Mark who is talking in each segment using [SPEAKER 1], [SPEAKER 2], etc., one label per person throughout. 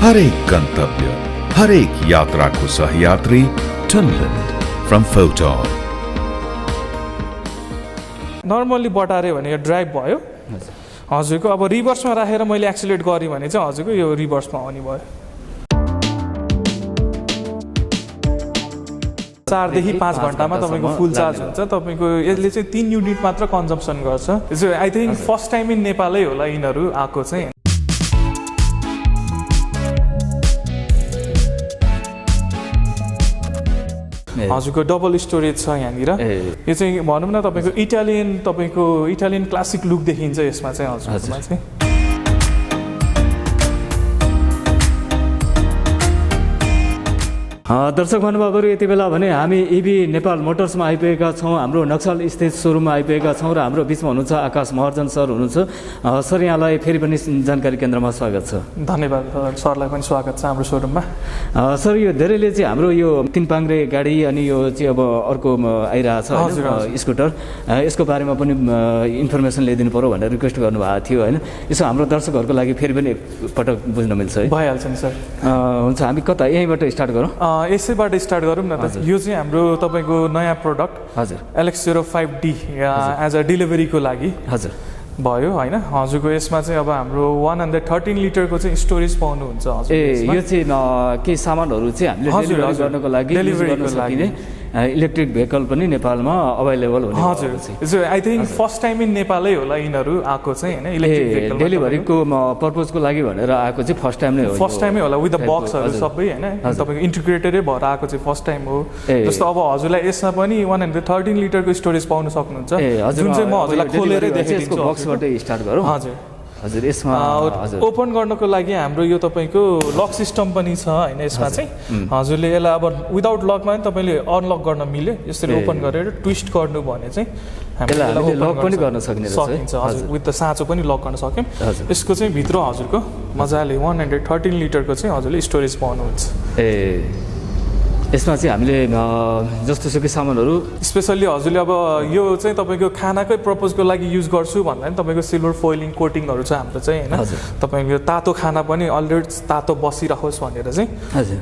[SPEAKER 1] हर एक गंतव्य, हर एक यात्रा को सहयात्री टनलन फ्रम फोटोन।
[SPEAKER 2] नर्मली बटार्यो भने यो ड्राइभ भयो हजुरको। अब रिभर्समा राखेर मैले एक्सिलेट गरेँ भने चाहिँ हजुरको यो रिभर्समा आउने भयो। 4 देखि 5 घण्टामा तपाईँको फुल चार्ज हुन्छ। तपाईँको यसले चाहिँ 3 युनिट मात्र कन्जम्सन गर्छ। I think first time in नेपालै होला यिनीहरू आएको चाहिँ। हजुरको डबल स्टोरेज छ यहाँनिर। यो चाहिँ भनौँ न तपाईँको इटालियन क्लासिक लुक देखिन्छ यसमा चाहिँ हजुरमा चाहिँ।
[SPEAKER 3] दर्शक महानुभावहरू, यति बेला भने हामी इभी नेपाल मोटर्समा आइपुगेका छौँ। हाम्रो नक्सल स्थित सोरुममा आइपुगेका छौँ र हाम्रो बिचमा हुनुहुन्छ आकाश महर्जन सर हुनुहुन्छ। सर, यहाँलाई फेरि पनि जानकारी केन्द्रमा स्वागत छ।
[SPEAKER 2] धन्यवाद सरलाई पनि स्वागत छ हाम्रो सोरुममा।
[SPEAKER 3] सर, यो धेरैले चाहिँ हाम्रो यो 3 पाङ्ग्रे गाडी अनि यो चाहिँ अब अर्को आइरहेछ स्कुटर, यसको बारेमा पनि इन्फर्मेसन ल्याइदिनु पर्यो भनेर रिक्वेस्ट गर्नुभएको थियो होइन। यसो हाम्रो दर्शकहरूको लागि फेरि पनि एकपटक बुझ्न मिल्छ है?
[SPEAKER 2] भइहाल्छ नि सर।
[SPEAKER 3] हुन्छ, हामी कता यहीँबाट स्टार्ट गरौँ?
[SPEAKER 2] यसैबाट स्टार्ट गरौँ न त। यो चाहिँ हाम्रो तपाईँको नयाँ प्रोडक्ट हजुर LX05D एज अ डेलिभरीको लागि हजुर भयो होइन। हजुरको यसमा चाहिँ अब हाम्रो 113 लिटरको चाहिँ स्टोरेज पाउनुहुन्छ हजुर।
[SPEAKER 3] यो चाहिँ केही सामानहरू चाहिँ हामीले डेलिभरी गर्नको लागि इलेक्ट्रिक भेहिकल पनि नेपालमा अभाइलेबल हुने
[SPEAKER 2] हजुर। I think first time in नेपालै होला यिनीहरू आएको चाहिँ होइन। इलेक्ट्रिक भेहिकल
[SPEAKER 3] डेलिभरीको पर्पजको लागि भनेर आएको चाहिँ फर्स्ट टाइमै हो।
[SPEAKER 2] फर्स्ट टाइमै होला विथ द बक्सहरू सबै होइन। तपाईँको इन्टिग्रेटेडै भएर आएको चाहिँ फर्स्ट टाइम हो। जस्तो अब हजुरलाई यसमा पनि 113 लिटरको स्टोरेज पाउन सक्नुहुन्छ, जुन चाहिँ म हजुरलाई खोलेरै देखाइदिन्छु।
[SPEAKER 3] बक्सबाटै स्टार्ट गरौँ।
[SPEAKER 2] हजुर
[SPEAKER 3] हजुर। यसमा
[SPEAKER 2] ओपन गर्नको लागि हाम्रो यो तपाईँको लक सिस्टम पनि छ होइन। यसमा चाहिँ हजुरले यसलाई अब विदाउट लकमा पनि तपाईँले अनलक गर्न मिल्यो। यसरी ओपन गरेर ट्विस्ट गर्नु भने चाहिँ
[SPEAKER 3] हामीले लक पनि गर्न
[SPEAKER 2] सकिन्छ हजुर। विथ द साँचो पनि लक गर्न सक्यौँ। यसको चाहिँ भित्र हजुरको मजाले 113 लिटरको चाहिँ हजुरले स्टोरेज पाउनुहुन्छ।
[SPEAKER 3] यसमा चाहिँ हामीले जस्तो सुकै सामानहरू
[SPEAKER 2] स्पेसल्ली हजुरले अब यो चाहिँ तपाईँको खानाकै पर्पजको लागि युज गर्छु भन्दा पनि तपाईँको सिल्भर फोइलिङ कोटिङहरू छ हाम्रो चाहिँ होइन। तपाईँको तातो खाना पनि अलरेडी तातो बसिरहोस् भनेर चाहिँ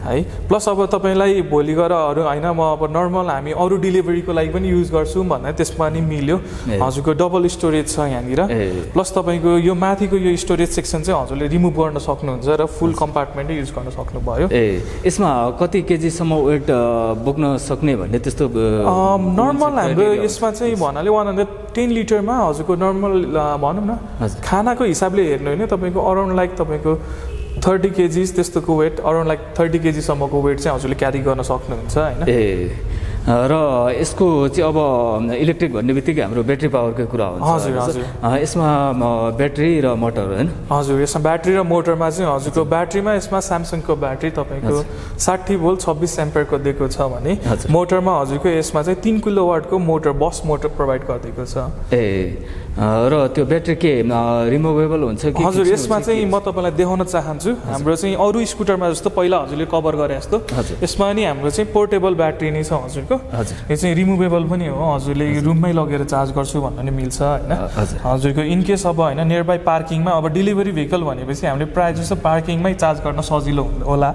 [SPEAKER 2] है। प्लस अब तपाईँलाई भोलि गएर होइन म अब नर्मल हामी अरू डेलिभरीको लागि पनि युज गर्छौँ भन्दा त्यसमा पनि मिल्यो। हजुरको डबल स्टोरेज छ यहाँनिर। प्लस तपाईँको यो माथिको यो स्टोरेज सेक्सन चाहिँ हजुरले रिमुभ गर्न सक्नुहुन्छ र फुल कम्पार्टमेन्टै युज गर्न सक्नुभयो।
[SPEAKER 3] यसमा कति केजीसम्म बोक्न सक्ने भन्ने त्यस्तो
[SPEAKER 2] नर्मल हाम्रो यसमा चाहिँ भन्नाले 110 लिटरमा हजुरको नर्मल भनौँ न खानाको हिसाबले हेर्नु होइन तपाईँको अराउन्ड लाइक तपाईँको 30 केजिस त्यस्तोको वेट, अराउन्ड लाइक 30 केजीसम्मको वेट चाहिँ हजुरले क्यारी गर्न सक्नुहुन्छ होइन।
[SPEAKER 3] र यसको चाहिँ अब इलेक्ट्रिक भन्ने बित्तिकै हाम्रो ब्याट्री पावरकै कुरा हुन्छ।
[SPEAKER 2] हजुर हजुर।
[SPEAKER 3] यसमा ब्याट्री र मोटर होइन?
[SPEAKER 2] हजुर। यसमा ब्याट्री र मोटरमा चाहिँ हजुरको ब्याट्रीमा यसमा स्यामसङको ब्याट्री तपाईँको 60 भोल्ट 26 एम्पियरको दिएको छ भने मोटरमा हजुरको यसमा चाहिँ 3 किलोवाटको मोटर बस मोटर प्रोभाइड गरिदिएको छ।
[SPEAKER 3] र त्यो ब्याट्री के रिमुभेबल हुन्छ कि?
[SPEAKER 2] हजुर। यसमा चाहिँ म तपाईँलाई देखाउन चाहन्छु। हाम्रो चाहिँ अरू स्कुटरमा जस्तो पहिला हजुरले कभर गरे जस्तो यसमा नि हाम्रो चाहिँ पोर्टेबल ब्याट्री नै छ हजुरको। यो चाहिँ रिमुभेबल पनि हो। हजुरले रुममै लगेर चार्ज गर्छु भन्नु नि मिल्छ होइन। हजुरको इनकेस अब होइन नियर बाई पार्किङमा अब डेलिभरी भेहिकल भनेपछि हामीले प्रायः जस्तो पार्किङमै चार्ज गर्न सजिलो होला।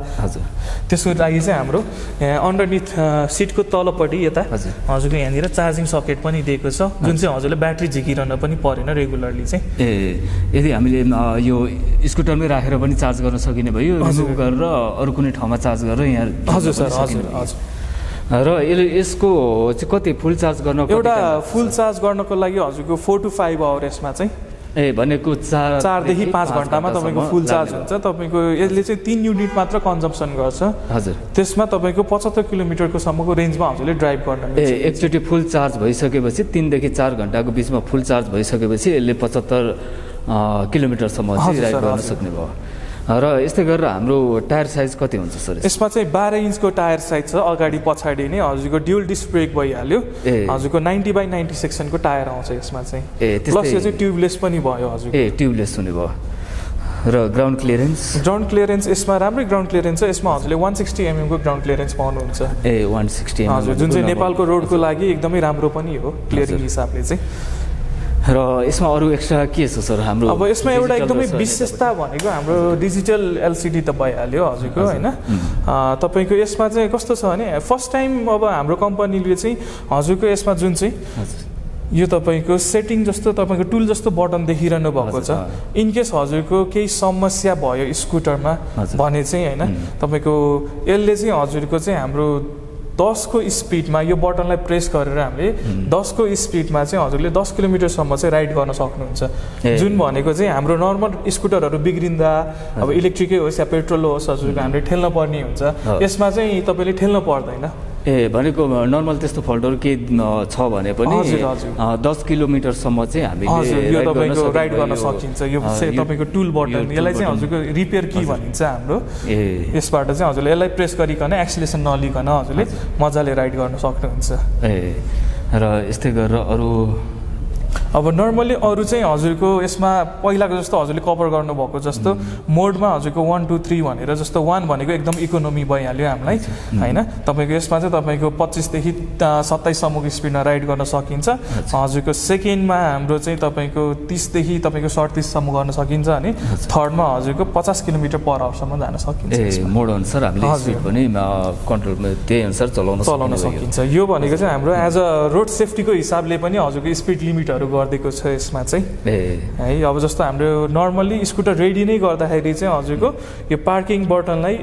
[SPEAKER 2] त्यसको लागि चाहिँ हाम्रो अन्डरनिथ सिटको तलपट्टि यता हजुरको यहाँनिर चार्जिङ सकेट पनि दिएको छ, जुन चाहिँ हजुरले ब्याट्री झिकिरहन पनि परेन रेगुलरली चाहिँ।
[SPEAKER 3] यदि हामीले यो स्कुटरमै राखेर पनि चार्ज गर्न सकिने भयो, रिमुभ गरेर अरू कुनै ठाउँमा चार्ज गरेर यहाँ।
[SPEAKER 2] हजुर सर। हजुर हजुर।
[SPEAKER 3] र यसको चाहिँ कति फुल चार्ज गर्न?
[SPEAKER 2] एउटा फुल चार्ज गर्नको लागि हजुरको 4 to 5 आवर यसमा चाहिँ
[SPEAKER 3] भनेको
[SPEAKER 2] 4 देखि 5 घण्टामा तपाईँको फुल चार्ज हुन्छ। तपाईँको यसले चाहिँ 3 युनिट मात्र कन्जम्सन गर्छ हजुर। त्यसमा तपाईँको 75 किलोमिटरको सम्मको रेन्जमा हजुरले ड्राइभ गर्न मिल्छ।
[SPEAKER 3] एकचोटि फुल चार्ज भइसकेपछि 3 देखि 4 घण्टाको बिचमा फुल चार्ज भइसकेपछि यसले 75 किलोमिटरसम्म चाहिँ ड्राइभ गर्न सक्ने भयो। र यस्तै गरेर हाम्रो टायर साइज कति हुन्छ सर?
[SPEAKER 2] यसमा चाहिँ 12 इन्चको टायर साइज छ। अगाडि पछाडि नै हजुरको ड्युल डिस्क ब्रेक भइहाल्यो। हजुरको 90/90 सेक्सनको टायर आउँछ यसमा चाहिँ। प्लस यो चाहिँ ट्युबलेस पनि भयो हजुर।
[SPEAKER 3] ट्युबलेस हुने भयो। र ग्राउन्ड
[SPEAKER 2] क्लियरेन्स यसमा राम्रै ग्राउन्ड क्लियरेन्स छ। यसमा हजुरले 160 mm को ग्राउन्ड क्लियरेन्स पाउनुहुन्छ।
[SPEAKER 3] 160 mm
[SPEAKER 2] हजुर, जुन चाहिँ नेपालको रोडको लागि एकदमै राम्रो पनि हो क्लियरिङ हिसाबले चाहिँ।
[SPEAKER 3] र यसमा अरू एक्स्ट्रा के छ सर हाम्रो
[SPEAKER 2] अब यसमा एउटा एकदमै विशेषता भनेको हाम्रो डिजिटल एलसिडी त भइहाल्यो हजुरको होइन तपाईँको यसमा चाहिँ कस्तो छ भने फर्स्ट टाइम अब हाम्रो कम्पनीले चाहिँ हजुरको यसमा जुन चाहिँ यो तपाईँको सेटिङ जस्तो तपाईँको टुल जस्तो बटन देखिरहनु भएको छ इनकेस हजुरको केही समस्या भयो स्कुटरमा भने चाहिँ होइन तपाईँको यसले चाहिँ हजुरको चाहिँ हाम्रो 10 को स्पिडमा यो बटनलाई प्रेस गरेर हामीले 10 को स्पिडमा चाहिँ हजुरले 10 किलोमिटरसम्म चाहिँ राइड गर्न सक्नुहुन्छ जुन भनेको चाहिँ हाम्रो नर्मल स्कुटरहरू बिग्रिँदा अब इलेक्ट्रिकै होस् या पेट्रोल होस् हजुरको हामीले ठेल्न पर्ने हुन्छ यसमा चाहिँ तपाईँले ठेल्न पर्दैन
[SPEAKER 3] ए भनेको नर्मल त्यस्तो फल्टहरू के छ भने पनि 10 किलोमिटरसम्म चाहिँ हामीले
[SPEAKER 2] यो तपाईँको राइड गर्न सकिन्छ यो तपाईँको टुल बटन यसलाई चाहिँ हजुरको रिपेयर की भनिन्छ हाम्रो यसबाट चाहिँ हजुरले यसलाई प्रेस गरिकन एक्सिलेसन नलिकन हजुरले मजाले राइड गर्न सक्नुहुन्छ
[SPEAKER 3] र यस्तै गरेर अरू
[SPEAKER 2] अब नर्मली अरू चाहिँ हजुरको यसमा पहिलाको जस्तो हजुरले कभर गर्नुभएको जस्तो मोडमा हजुरको 1 2 3 भनेर जस्तो 1 भनेको एकदम इकोनोमी भइहाल्यो हामीलाई होइन तपाईँको यसमा चाहिँ तपाईँको 25 देखि 27 सम्मको स्पिडमा राइड गर्न सकिन्छ हजुरको सेकेन्डमा हाम्रो चाहिँ तपाईँको 30 देखि तपाईँको 37 सम्म गर्न सकिन्छ अनि थर्डमा हजुरको 50 किलोमिटर पर आवरसम्म जान सकिन्छ
[SPEAKER 3] मोड अनुसार हामीले स्पिड पनि कन्ट्रोलमा त्यही अनुसार चलाउन
[SPEAKER 2] सकिन्छ यो भनेको चाहिँ हाम्रो एज अ रोड सेफ्टीको हिसाबले पनि हजुरको स्पिड लिमिटहरू गरिदिएको छ यसमा चाहिँ है अब जस्तो हाम्रो नर्मली स्कुटर रेडी नै गर्दाखेरि चाहिँ हजुरको यो पार्किङ बटनलाई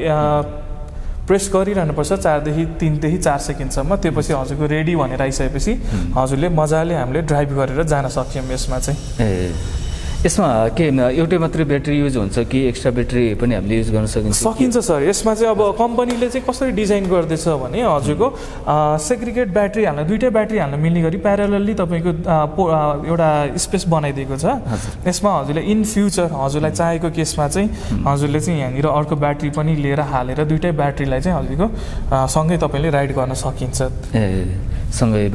[SPEAKER 2] प्रेस गरिरहनुपर्छ 4 देखि 3 देखि 4 सेकेन्डसम्म त्यसपछि हजुरको रेडी भनेर आइसकेपछि हजुरले मजाले हामीले ड्राइभ गरेर जान सक्यौँ यसमा चाहिँ
[SPEAKER 3] यसमा के एउटै मात्रै ब्याट्री युज हुन्छ कि एक्स्ट्रा ब्याट्री पनि हामीले युज गर्न
[SPEAKER 2] सकिन्छ सर यसमा चाहिँ अब कम्पनीले चाहिँ कसरी डिजाइन गर्दैछ भने हजुरको सेग्रिगेट ब्याट्री हाल्न दुईटै ब्याट्री हाल्न मिल्ने गरी प्यारलली तपाईँको एउटा स्पेस बनाइदिएको छ यसमा हजुरले इन फ्युचर हजुरलाई चाहेको केसमा चाहिँ हजुरले चाहिँ यहाँनिर अर्को ब्याट्री पनि लिएर हालेर दुईटै ब्याट्रीलाई चाहिँ हजुरको सँगै तपाईँले राइड गर्न सकिन्छ
[SPEAKER 3] सँगै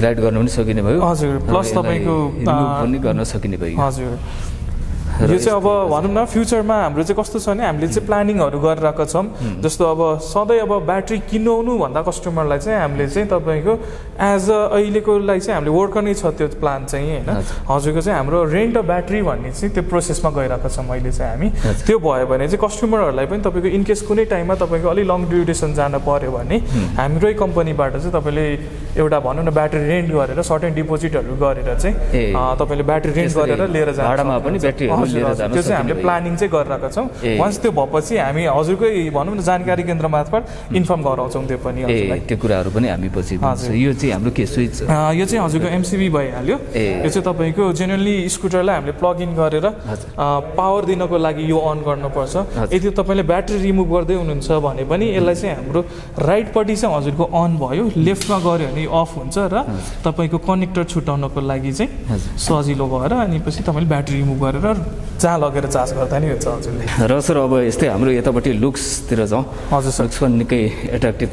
[SPEAKER 3] राइड गर्न पनि सकिने भयो
[SPEAKER 2] हजुर प्लस तपाईँको
[SPEAKER 3] पनि गर्न सकिने भयो
[SPEAKER 2] हजुर यो चाहिँ अब भनौँ न फ्युचरमा हाम्रो चाहिँ कस्तो छ भने हामीले चाहिँ प्लानिङहरू गरिरहेका छौँ जस्तो अब सधैँ अब ब्याट्री किनाउनु भन्दा कस्टमरलाई चाहिँ हामीले चाहिँ तपाईँको एज अ अहिलेकोलाई चाहिँ हामीले वर्कर नै छ त्यो प्लान चाहिँ होइन हजुरको चाहिँ हाम्रो रेन्ट अ ब्याट्री भन्ने चाहिँ त्यो प्रोसेसमा गइरहेको छौँ अहिले चाहिँ हामी त्यो भयो भने चाहिँ कस्टमरहरूलाई पनि तपाईँको इनकेस कुनै टाइममा तपाईँको अलिक लङ ड्युरेसन जान पर्यो भने हाम्रै कम्पनीबाट चाहिँ तपाईँले एउटा भनौँ न ब्याट्री रेन्ट गरेर सर्टेन डिपोजिटहरू गरेर चाहिँ तपाईँले ब्याट्री रेन्ट गरेर लिएर
[SPEAKER 3] भाडामा पनि ब्याट्री
[SPEAKER 2] त्यो चाहिँ हामीले प्लानिङ चाहिँ गरिरहेका छौँ वन्स त्यो भएपछि हामी हजुरकै भनौँ न जानकारी केन्द्र मार्फत इन्फर्म गराउँछौँ त्यो पनि
[SPEAKER 3] त्यो कुराहरू पनि हामी पछि यो चाहिँ हाम्रो के स्विच
[SPEAKER 2] यो चाहिँ हजुरको एमसिबी भइहाल्यो यो चाहिँ तपाईँको जेनरली स्कुटरलाई हामीले प्लग इन गरेर पावर दिनको लागि यो अन गर्नुपर्छ यदि तपाईँले ब्याट्री रिमुभ गर्दै हुनुहुन्छ भने पनि यसलाई चाहिँ हाम्रो राइटपट्टि चाहिँ हजुरको अन भयो लेफ्टमा गऱ्यो भने अफ हुन्छ र तपाईँको कनेक्टर छुट्याउनको लागि चाहिँ सजिलो भएर अनि पछि तपाईँले ब्याट्री रिमुभ गरेर जहाँ लगेर चार्ज गर्दा नि हुन्छ हजुरले
[SPEAKER 3] र सर अब यस्तै हाम्रो यतापट्टि लुक्सतिर जाउँ
[SPEAKER 2] हजुर सर
[SPEAKER 3] लुक्स पनि निकै एट्र्याक्टिभ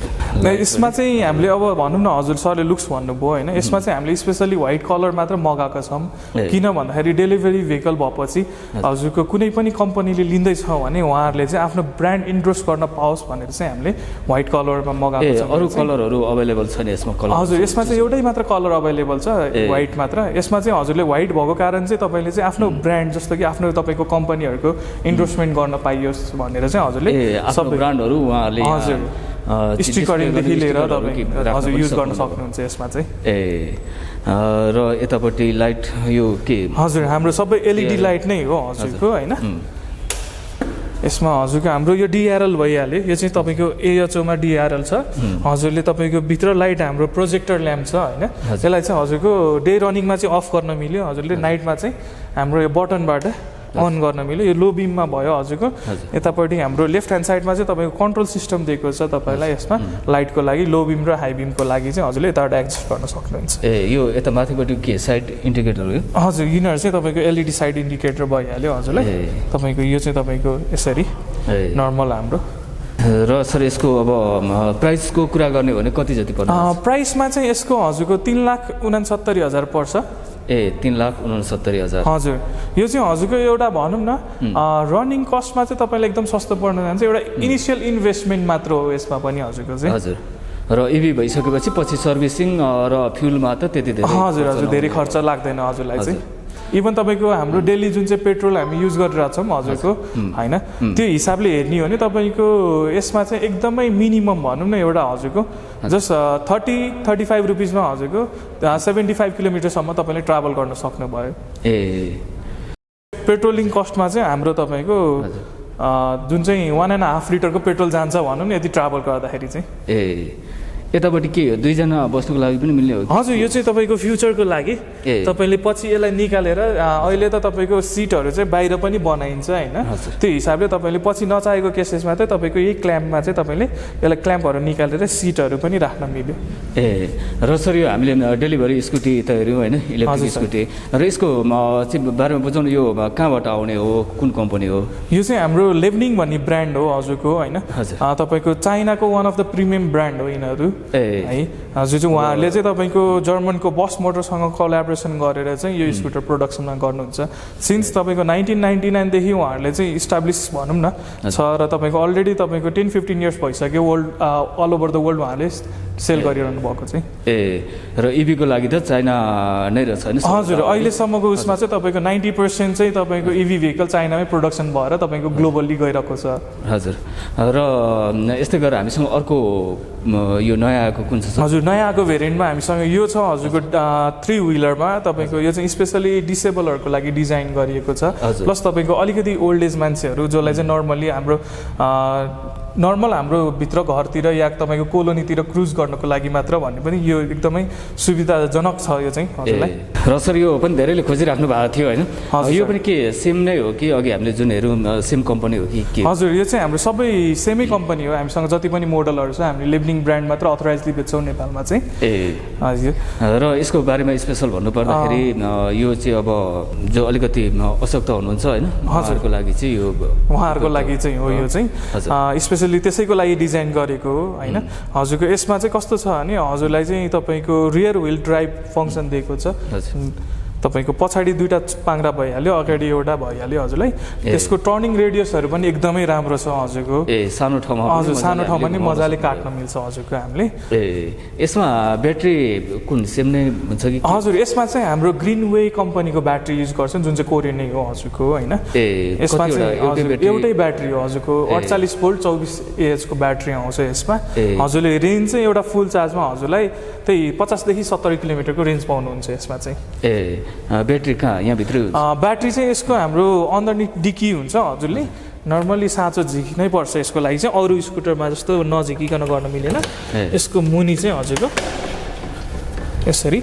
[SPEAKER 2] यसमा चाहिँ हामीले अब भनौँ न हजुर सरले लुक्स भन्नुभयो होइन यसमा चाहिँ हामीले स्पेसली व्हाइट कलर मात्र मगाएका छौँ किन भन्दाखेरि डेलिभरी भेहिकल भएपछि हजुरको कुनै पनि कम्पनीले लिँदैछ भने उहाँहरूले चाहिँ आफ्नो ब्रान्ड इन्डोर्स गर्न पाओस् भनेर चाहिँ हामीले व्हाइट कलरमा मगाएको छौँ
[SPEAKER 3] अरू कलरहरू अभाइलेबल छ नि यसमा कलर
[SPEAKER 2] हजुर यसमा चाहिँ एउटै मात्र कलर अभाइलेबल छ व्हाइट मात्र यसमा चाहिँ हजुरले व्हाइट भएको कारण चाहिँ तपाईँले चाहिँ आफ्नो ब्रान्ड जस्तो कि आफ्नो तपाईँको कम्पनीहरूको इन्डोर्समेन्ट गर्न पाइयोस् भनेर चाहिँ हजुरले
[SPEAKER 3] सबै ब्रान्डहरू उहाँहरूले
[SPEAKER 2] हजुर स्टिकरिङदेखि लिएर तपाईँ हजुर युज गर्न सक्नुहुन्छ यसमा चाहिँ
[SPEAKER 3] र यतापट्टि लाइट यो के
[SPEAKER 2] हजुर हाम्रो सबै एलइडी लाइट नै हो हजुरको होइन यसमा हजुरको हाम्रो यो डिआरएल भइहाल्यो यो चाहिँ तपाईँको एएचओमा डिआरएल छ हजुरले तपाईँको भित्र लाइट हाम्रो प्रोजेक्टर ल्याम्प छ होइन यसलाई चाहिँ हजुरको डे रनिङमा चाहिँ अफ गर्न मिल्यो हजुरले नाइटमा चाहिँ हाम्रो यो बटनबाट अन गर्न मिल्यो यो लो बिममा भयो हजुरको यतापट्टि हाम्रो लेफ्ट ह्यान्ड साइडमा चाहिँ तपाईँको कन्ट्रोल सिस्टम दिएको छ तपाईँलाई यसमा लाइटको लागि लो बिम र हाई बिमको लागि चाहिँ हजुरले यताबाट एडजस्ट गर्न सक्नुहुन्छ
[SPEAKER 3] यो यता माथिपट्टि के साइड इन्डिकेटर हो
[SPEAKER 2] हजुर यिनीहरू चाहिँ तपाईँको एलइडी साइड इन्डिकेटर भइहाल्यो हजुरलाई तपाईँको यो चाहिँ तपाईँको यसरी नर्मल हाम्रो
[SPEAKER 3] र सर यसको अब प्राइसको कुरा गर्ने भने कति जति पर्छ
[SPEAKER 2] प्राइसमा चाहिँ यसको हजुरको 3,69,000 पर्छ
[SPEAKER 3] 3,69,000
[SPEAKER 2] हजुर यो चाहिँ हजुरको एउटा भनौँ न रनिङ कस्टमा चाहिँ तपाईँलाई एकदम सस्तो पर्न जान्छ एउटा इनिसियल इन्भेस्टमेन्ट मात्र हो यसमा पनि हजुरको चाहिँ
[SPEAKER 3] हजुर र इभी भइसकेपछि पछि सर्भिसिङ र फ्युलमा त त्यति धेरै
[SPEAKER 2] हजुर हजुर धेरै खर्च लाग्दैन हजुरलाई चाहिँ इभन तपाईँको हाम्रो डेली जुन चाहिँ पेट्रोल हामी युज गरिरहेछौँ हजुरको होइन त्यो हिसाबले हेर्ने हो भने तपाईँको यसमा चाहिँ एकदमै मिनिमम भनौँ न एउटा हजुरको जस्ट 30-35 रुपिसमा हजुरको 75 किलोमिटरसम्म तपाईँले ट्राभल गर्न सक्नुभयो
[SPEAKER 3] ए
[SPEAKER 2] पेट्रोलिङ कस्टमा चाहिँ हाम्रो तपाईँको जुन चाहिँ 1.5 लिटरको पेट्रोल जान्छ भनौँ न यदि ट्राभल गर्दाखेरि चाहिँ
[SPEAKER 3] ए यतापट्टि के हो दुईजना बस्नुको लागि पनि मिल्ने हो
[SPEAKER 2] हजुर यो चाहिँ तपाईँको फ्युचरको लागि तपाईँले पछि यसलाई निकालेर अहिले त तपाईँको सिटहरू चाहिँ बाहिर पनि बनाइन्छ होइन त्यो हिसाबले तपाईँले पछि नचाहेको केसेसमा चाहिँ तपाईँको यही क्ल्याम्पमा चाहिँ तपाईँले यसलाई क्ल्याम्पहरू निकालेर सिटहरू पनि राख्न मिल्यो
[SPEAKER 3] ए र सर यो हामीले डेलिभरी स्कुटी त हेऱ्यौँ होइन इलेक्ट्रिक स्कुटी र यसको चाहिँ बारेमा बुझाउनु यो कहाँबाट आउने हो कुन कम्पनी हो
[SPEAKER 2] यो चाहिँ हाम्रो लेभनिङ भन्ने ब्रान्ड हो हजुरको होइन तपाईँको चाइनाको one of the premium brand हो यिनीहरू है हजुर चाहिँ उहाँहरूले चाहिँ तपाईँको जर्मनको बस मोटरसँग कोल्याबोरेसन गरेर चाहिँ यो स्कुटर प्रोडक्सनमा गर्नुहुन्छ सिन्स तपाईँको 1999 देखि उहाँहरूले चाहिँ इस्टाब्लिस भनौँ न छ र तपाईँको अलरेडी तपाईँको 10-15 इयर्स भइसक्यो world all over the world उहाँले सेल गरिरहनु भएको चाहिँ
[SPEAKER 3] ए र इभीको लागि त चाइना नै रहेछ होइन
[SPEAKER 2] हजुर अहिलेसम्मको उसमा चाहिँ तपाईँको 90% चाहिँ तपाईँको इभी भेहिकल चाइनामै प्रोडक्सन भएर तपाईँको ग्लोबल्ली गइरहेको छ
[SPEAKER 3] हजुर र यस्तै गरेर हामीसँग अर्को यो नयाँ आएको कुन छ
[SPEAKER 2] हजुर नयाँ आएको भेरिएन्टमा हामीसँग यो छ हजुरको 3 व्हिलरमा तपाईँको यो चाहिँ स्पेसली डिसेबलहरूको लागि डिजाइन गरिएको छ प्लस तपाईँको अलिकति ओल्ड एज मान्छेहरू जसलाई चाहिँ नर्मल्ली हाम्रो नर्मल हाम्रो भित्र घरतिर या तपाईँको कोलोनीतिर क्रुज गर्नको लागि मात्र भन्ने पनि यो एकदमै सुविधाजनक छ यो चाहिँ हजुरलाई
[SPEAKER 3] र सर यो पनि धेरैले खोजिराख्नु भएको थियो होइन यो पनि के सेम नै हो कि अघि हामीले जुन हेरौँ सेम कम्पनी हो कि के
[SPEAKER 2] हजुर यो चाहिँ हाम्रो सबै सेमै कम्पनी हो हामीसँग जति पनि मोडलहरू छ हामीले लेभनिङ ब्रान्ड मात्र अथोराइजली बेच्छौँ नेपालमा चाहिँ
[SPEAKER 3] ए
[SPEAKER 2] हजुर
[SPEAKER 3] र यसको बारेमा स्पेसल भन्नुपर्दाखेरि यो चाहिँ अब जो अलिकति अशक्त हुनुहुन्छ होइन उहाँहरूको लागि चाहिँ यो
[SPEAKER 2] उहाँहरूको लागि चाहिँ हो यो चाहिँ स्पेसली त्यसैको लागि डिजाइन गरेको हो होइन हजुरको यसमा चाहिँ कस्तो छ भने हजुरलाई चाहिँ तपाईँको रियर व्हिल ड्राइभ फङ्सन दिएको छ तपाईँको पछाडि 2टा पाङ्ग्रा भइहाल्यो अगाडि एउटा भइहाल्यो हजुरलाई त्यसको टर्निङ रेडियसहरू पनि एकदमै राम्रो छ हजुरको
[SPEAKER 3] ए सानो ठाउँमा
[SPEAKER 2] हजुर सानो ठाउँमा नि मजाले काट्न मिल्छ हजुरको हामीले
[SPEAKER 3] ए यसमा ब्याट्री कुन सेम नै हुन्छ कि
[SPEAKER 2] हजुर यसमा चाहिँ हाम्रो ग्रिनवे कम्पनीको ब्याट्री युज गर्छन् जुन चाहिँ कोरियनै हो हजुरको होइन यसमा चाहिँ एउटै ब्याट्री हो हजुरको 48 भोल्ट 24 AH को ब्याट्री आउँछ यसमा हजुरले रेन्ज चाहिँ एउटा फुल चार्जमा हजुरलाई त्यही 50 देखि 70 किलोमिटरको रेन्ज पाउनुहुन्छ यसमा चाहिँ
[SPEAKER 3] ए ब्याट्री कहाँ यहाँभित्रै
[SPEAKER 2] ब्याट्री चाहिँ यसको हाम्रो अन्डरनिथ डिकी हुन्छ हजुरले नर्मल्ली साँचो झिक्नै पर्छ यसको लागि चाहिँ अरू स्कुटरमा जस्तो नझिकिकन गर्न मिलेन यसको मुनि चाहिँ हजुरको यसरी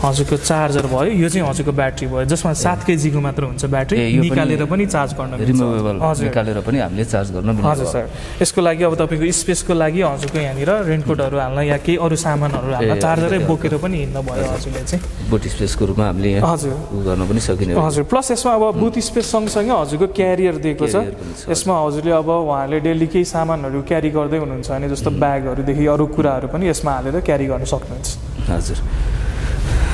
[SPEAKER 2] हजुरको चार्जर भयो यो चाहिँ हजुरको ब्याट्री भयो जसमा 7 kg को मात्र हुन्छ ब्याट्री निकालेर पनि चार्ज गर्न मिल्छ
[SPEAKER 3] रिमुभेबल निकालेर पनि हामीले चार्ज गर्न मिल्छ
[SPEAKER 2] हजुर सर यसको लागि अब तपाईँको स्पेसको लागि हजुरको यहाँनिर रेनकोटहरू हाल्न या केही अरू सामानहरू हाल्न चार्जरै बोकेर पनि हिँड्न भयो हजुरले चाहिँ
[SPEAKER 3] बुट स्पेसको रूपमा हामीले
[SPEAKER 2] हजुर
[SPEAKER 3] गर्न पनि सकिने
[SPEAKER 2] हजुर प्लस यसमा अब बुट स्पेस सँगसँगै हजुरको क्यारियर दिएको छ यसमा हजुरले अब उहाँहरूले डेली केही सामानहरू क्यारी गर्दै हुनुहुन्छ भने जस्तो ब्यागहरूदेखि अरू कुराहरू पनि यसमा हालेर क्यारी गर्न सक्नुहुन्छ
[SPEAKER 3] हजुर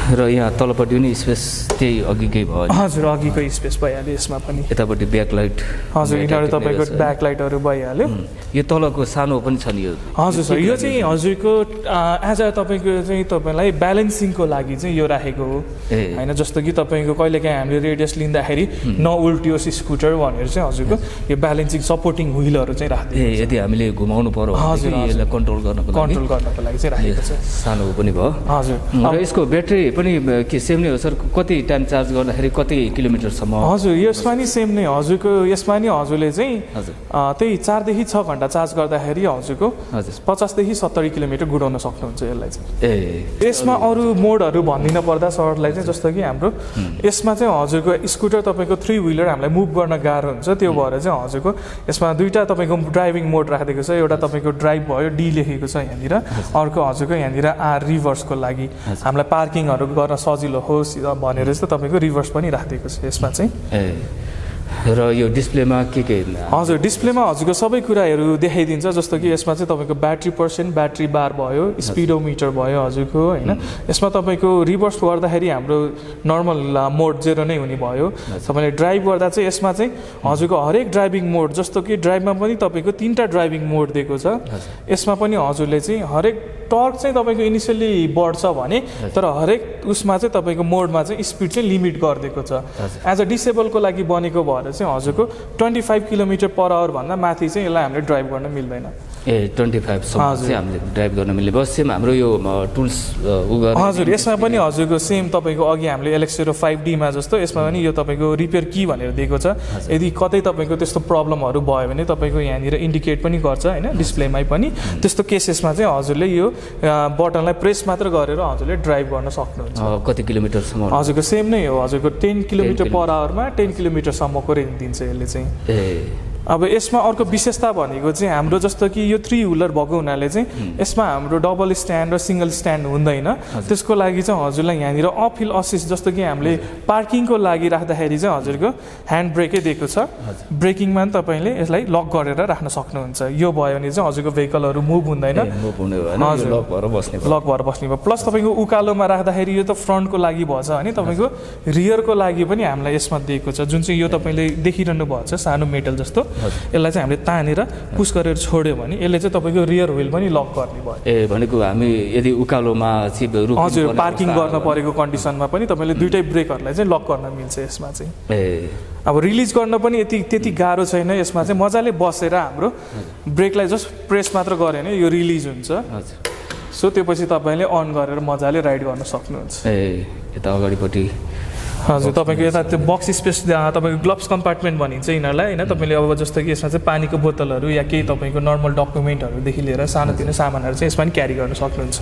[SPEAKER 3] र यहाँ तलपट्टि पनि स्पेस त्यही अघिकै भयो
[SPEAKER 2] हजुर अघिको स्पेस भइहाल्यो यसमा पनि
[SPEAKER 3] यतापट्टि ब्याकलाइट
[SPEAKER 2] हजुर यिनीहरू तपाईँको ब्याकलाइटहरू भइहाल्यो
[SPEAKER 3] यो तलको सानो पनि छ नि यो
[SPEAKER 2] हजुर सर यो चाहिँ हजुरको एज अ तपाईँको चाहिँ तपाईँलाई ब्यालेन्सिङको लागि चाहिँ यो राखेको हो होइन जस्तो कि तपाईँको कहिलेकाहीँ हामीले रेडियस लिँदाखेरि नउल्टियोस् स्कुटर भनेर चाहिँ हजुरको यो ब्यालेन्सिङ सपोर्टिङ व्हिलहरू चाहिँ राख्दिन्छ
[SPEAKER 3] यदि हामीले घुमाउनु पर्यो
[SPEAKER 2] हजुर
[SPEAKER 3] यसलाई कन्ट्रोल गर्नको
[SPEAKER 2] लागि चाहिँ राखेको छ
[SPEAKER 3] सानो पनि भयो
[SPEAKER 2] हजुर
[SPEAKER 3] र यसको ब्याट्री पनि के सेम नै हो सर कति टाइम चार्ज गर्दाखेरि कति किलोमिटरसम्म
[SPEAKER 2] हजुर यसमा नि सेम नै हजुरको यसमा नि हजुरले चाहिँ त्यही 4 देखि 6 घन्टा चार्ज गर्दाखेरि हजुरको 50 देखि 70 किलोमिटर गुडाउन सक्नुहुन्छ यसलाई चाहिँ यसमा अरू मोडहरू भन्दिन पर्दा सरलाई चाहिँ जस्तो कि हाम्रो यसमा चाहिँ हजुरको स्कुटर तपाईँको 3 व्हिलर हामीलाई मुभ गर्न गाह्रो हुन्छ त्यो भएर चाहिँ हजुरको यसमा 2टा तपाईँको ड्राइभिङ मोड राखिदिएको छ एउटा तपाईँको ड्राइभ भयो डी लेखेको छ यहाँनिर अर्को हजुरको यहाँनिर आर रिभर्सको लागि हामीलाई पार्किङहरू गर्न सजिलो होस् भनेर चाहिँ तपाईँको रिभर्स पनि राखिदिएको छ यसमा चाहिँ
[SPEAKER 3] र यो डिस्प्लेमा के
[SPEAKER 2] हजुर डिस्प्लेमा हजुरको सबै कुराहरू देखाइदिन्छ जस्तो कि यसमा चाहिँ तपाईँको ब्याट्री पर्सेन्ट ब्याट्री बार भयो स्पिडोमिटर भयो हजुरको होइन यसमा तपाईँको रिभर्स गर्दाखेरि हाम्रो नर्मल मोड 0 नै हुने भयो तपाईँले ड्राइभ गर्दा चाहिँ यसमा चाहिँ हजुरको हरेक ड्राइभिङ मोड जस्तो कि ड्राइभमा पनि तपाईँको 3टा ड्राइभिङ मोड दिएको छ यसमा पनि हजुरले चाहिँ हरेक टर्क चाहिँ तपाईँको इनिसियली बढ्छ भने तर हरेक उसमा चाहिँ तपाईँको मोडमा चाहिँ स्पिड चाहिँ लिमिट गरिदिएको छ एज अ डिसेबलको लागि बनेको भएर चाहिँ हजुरको 25 किलोमिटर पर आवर भन्दा माथि चाहिँ यसलाई हामीले ड्राइभ गर्न मिल्दैन
[SPEAKER 3] 25 सम्म चाहिँ हामीले ड्राइभ गर्न मिल्ने बस सेम हाम्रो यो टुल्स
[SPEAKER 2] हजुर यसमा पनि हजुरको सेम तपाईँको अघि हामीले एलेक्सेरो 5D मा जस्तो यसमा पनि यो तपाईँको रिपेयर की भनेर दिएको छ यदि कतै तपाईँको त्यस्तो प्रब्लमहरू भयो भने तपाईँको यहाँनिर इन्डिकेट पनि गर्छ होइन डिस्प्लेमै पनि त्यस्तो केसेसमा चाहिँ हजुरले यो बटनलाई प्रेस मात्र गरेर हजुरले ड्राइभ गर्न सक्नुहुन्छ
[SPEAKER 3] कति किलोमिटरसम्म
[SPEAKER 2] हजुरको सेम नै हो हजुरको 10 किलोमिटर पर आवरमा 10 किलोमिटरसम्मको रेन्ज दिन्छ यसले चाहिँ अब यसमा अर्को विशेषता भनेको चाहिँ हाम्रो जस्तो कि यो 3 व्हिलर भएको हुनाले चाहिँ यसमा हाम्रो डबल स्ट्यान्ड र सिङ्गल स्ट्यान्ड हुँदैन त्यसको लागि चाहिँ हजुरलाई यहाँनिर अप हिल असिस्ट जस्तो कि हामीले पार्किङको लागि राख्दाखेरि चाहिँ हजुरको ह्यान्ड ब्रेकै दिएको छ ब्रेकिङमा पनि तपाईँले यसलाई लक गरेर राख्न सक्नुहुन्छ यो भयो भने चाहिँ हजुरको भेहिकलहरू मुभ हुँदैन लक भएर बस्ने भयो प्लस तपाईँको उकालोमा राख्दाखेरि यो त फ्रन्टको लागि भएछ भने तपाईँको रियरको लागि पनि हामीलाई यसमा दिएको छ जुन चाहिँ यो तपाईँले देखिरहनु भएको छ सानो मेटल जस्तो यसलाई चाहिँ हामीले तानेर पुस गरेर छोड्यो भने यसले चाहिँ तपाईँको रियर व्हिल पनि लक गर्ने भयो
[SPEAKER 3] भनेको हामी यदि उकालोमा
[SPEAKER 2] हजुर पार्किङ गर्न परेको कन्डिसनमा पनि तपाईँले दुइटै ब्रेकहरूलाई चाहिँ लक गर्न मिल्छ यसमा चाहिँ अब रिलिज गर्न पनि त्यति गाह्रो छैन यसमा चाहिँ मजाले बसेर हाम्रो ब्रेकलाई जस्ट प्रेस मात्र गऱ्यो भने यो रिलिज हुन्छ सो त्योपछि तपाईँले अन गरेर मजाले राइड गर्न सक्नुहुन्छ
[SPEAKER 3] यता अगाडिपट्टि
[SPEAKER 2] हजुर तपाईँको यता त्यो बक्स स्पेस तपाईँको ग्लोभ्स कम्पार्टमेन्ट भनिन्छ यिनीहरूलाई होइन तपाईँले अब जस्तो कि यसमा चाहिँ पानीको बोतलहरू या केही तपाईँको नर्मल डकुमेन्टहरूदेखि लिएर सानोतिनो सामानहरू चाहिँ यसमा पनि क्यारी गर्न सक्नुहुन्छ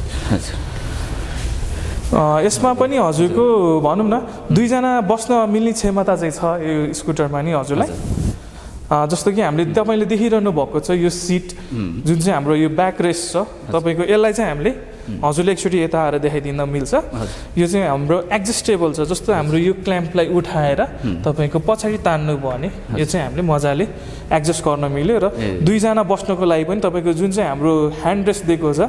[SPEAKER 2] यसमा पनि हजुरको भनौँ न 2 जना बस्न मिल्ने क्षमता चाहिँ छ यो स्कुटरमा नि हजुरलाई जस्तो कि हामीले तपाईँले देखिरहनु भएको छ यो सिट जुन चाहिँ हाम्रो यो ब्याक रेस्ट छ तपाईँको यसलाई चाहिँ हामीले हजुरले एकचोटि यता आएर देखाइदिन मिल्छ यो चाहिँ हाम्रो एडजस्टेबल छ जस्तो हाम्रो यो क्ल्याम्पलाई उठाएर तपाईँको पछाडि तान्नु भयो भने यो चाहिँ हामीले मजाले एडजस्ट गर्न मिल्यो र 2 जना बस्नको लागि पनि तपाईँको जुन चाहिँ हाम्रो ह्यान्ड रेस्ट दिएको छ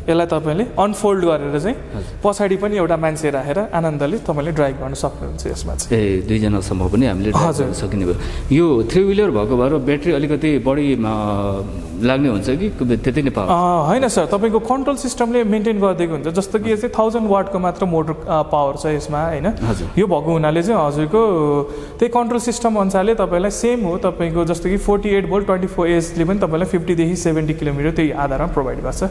[SPEAKER 2] यसलाई तपाईँले अनफोल्ड गरेर चाहिँ पछाडि पनि एउटा मान्छे राखेर आनन्दले तपाईँले ड्राइभ गर्न सक्नुहुन्छ यसमा चाहिँ
[SPEAKER 3] 2 जनासम्म पनि हामीले ड्राइभ गर्न सकिने भयो यो 3 व्हिलर भएको भएर ब्याट्री अलिकति बढी लाग्ने हुन्छ कि त्यति नै पावर
[SPEAKER 2] होइन सर तपाईँको कन्ट्रोल सिस्टमले मेन्टेन गरिदिएको हुन्छ जस्तो कि यो चाहिँ 1000 वाटको मात्र मोटर पावर छ यसमा होइन यो भएको हुनाले चाहिँ हजुरको त्यही कन्ट्रोल सिस्टम अनुसारले तपाईँलाई सेम हो तपाईँको जस्तो कि 48 भोल्ट 24 एजले पनि तपाईँलाई 50 देखि 70 किलोमिटर त्यही आधारमा प्रोभाइड गर्छ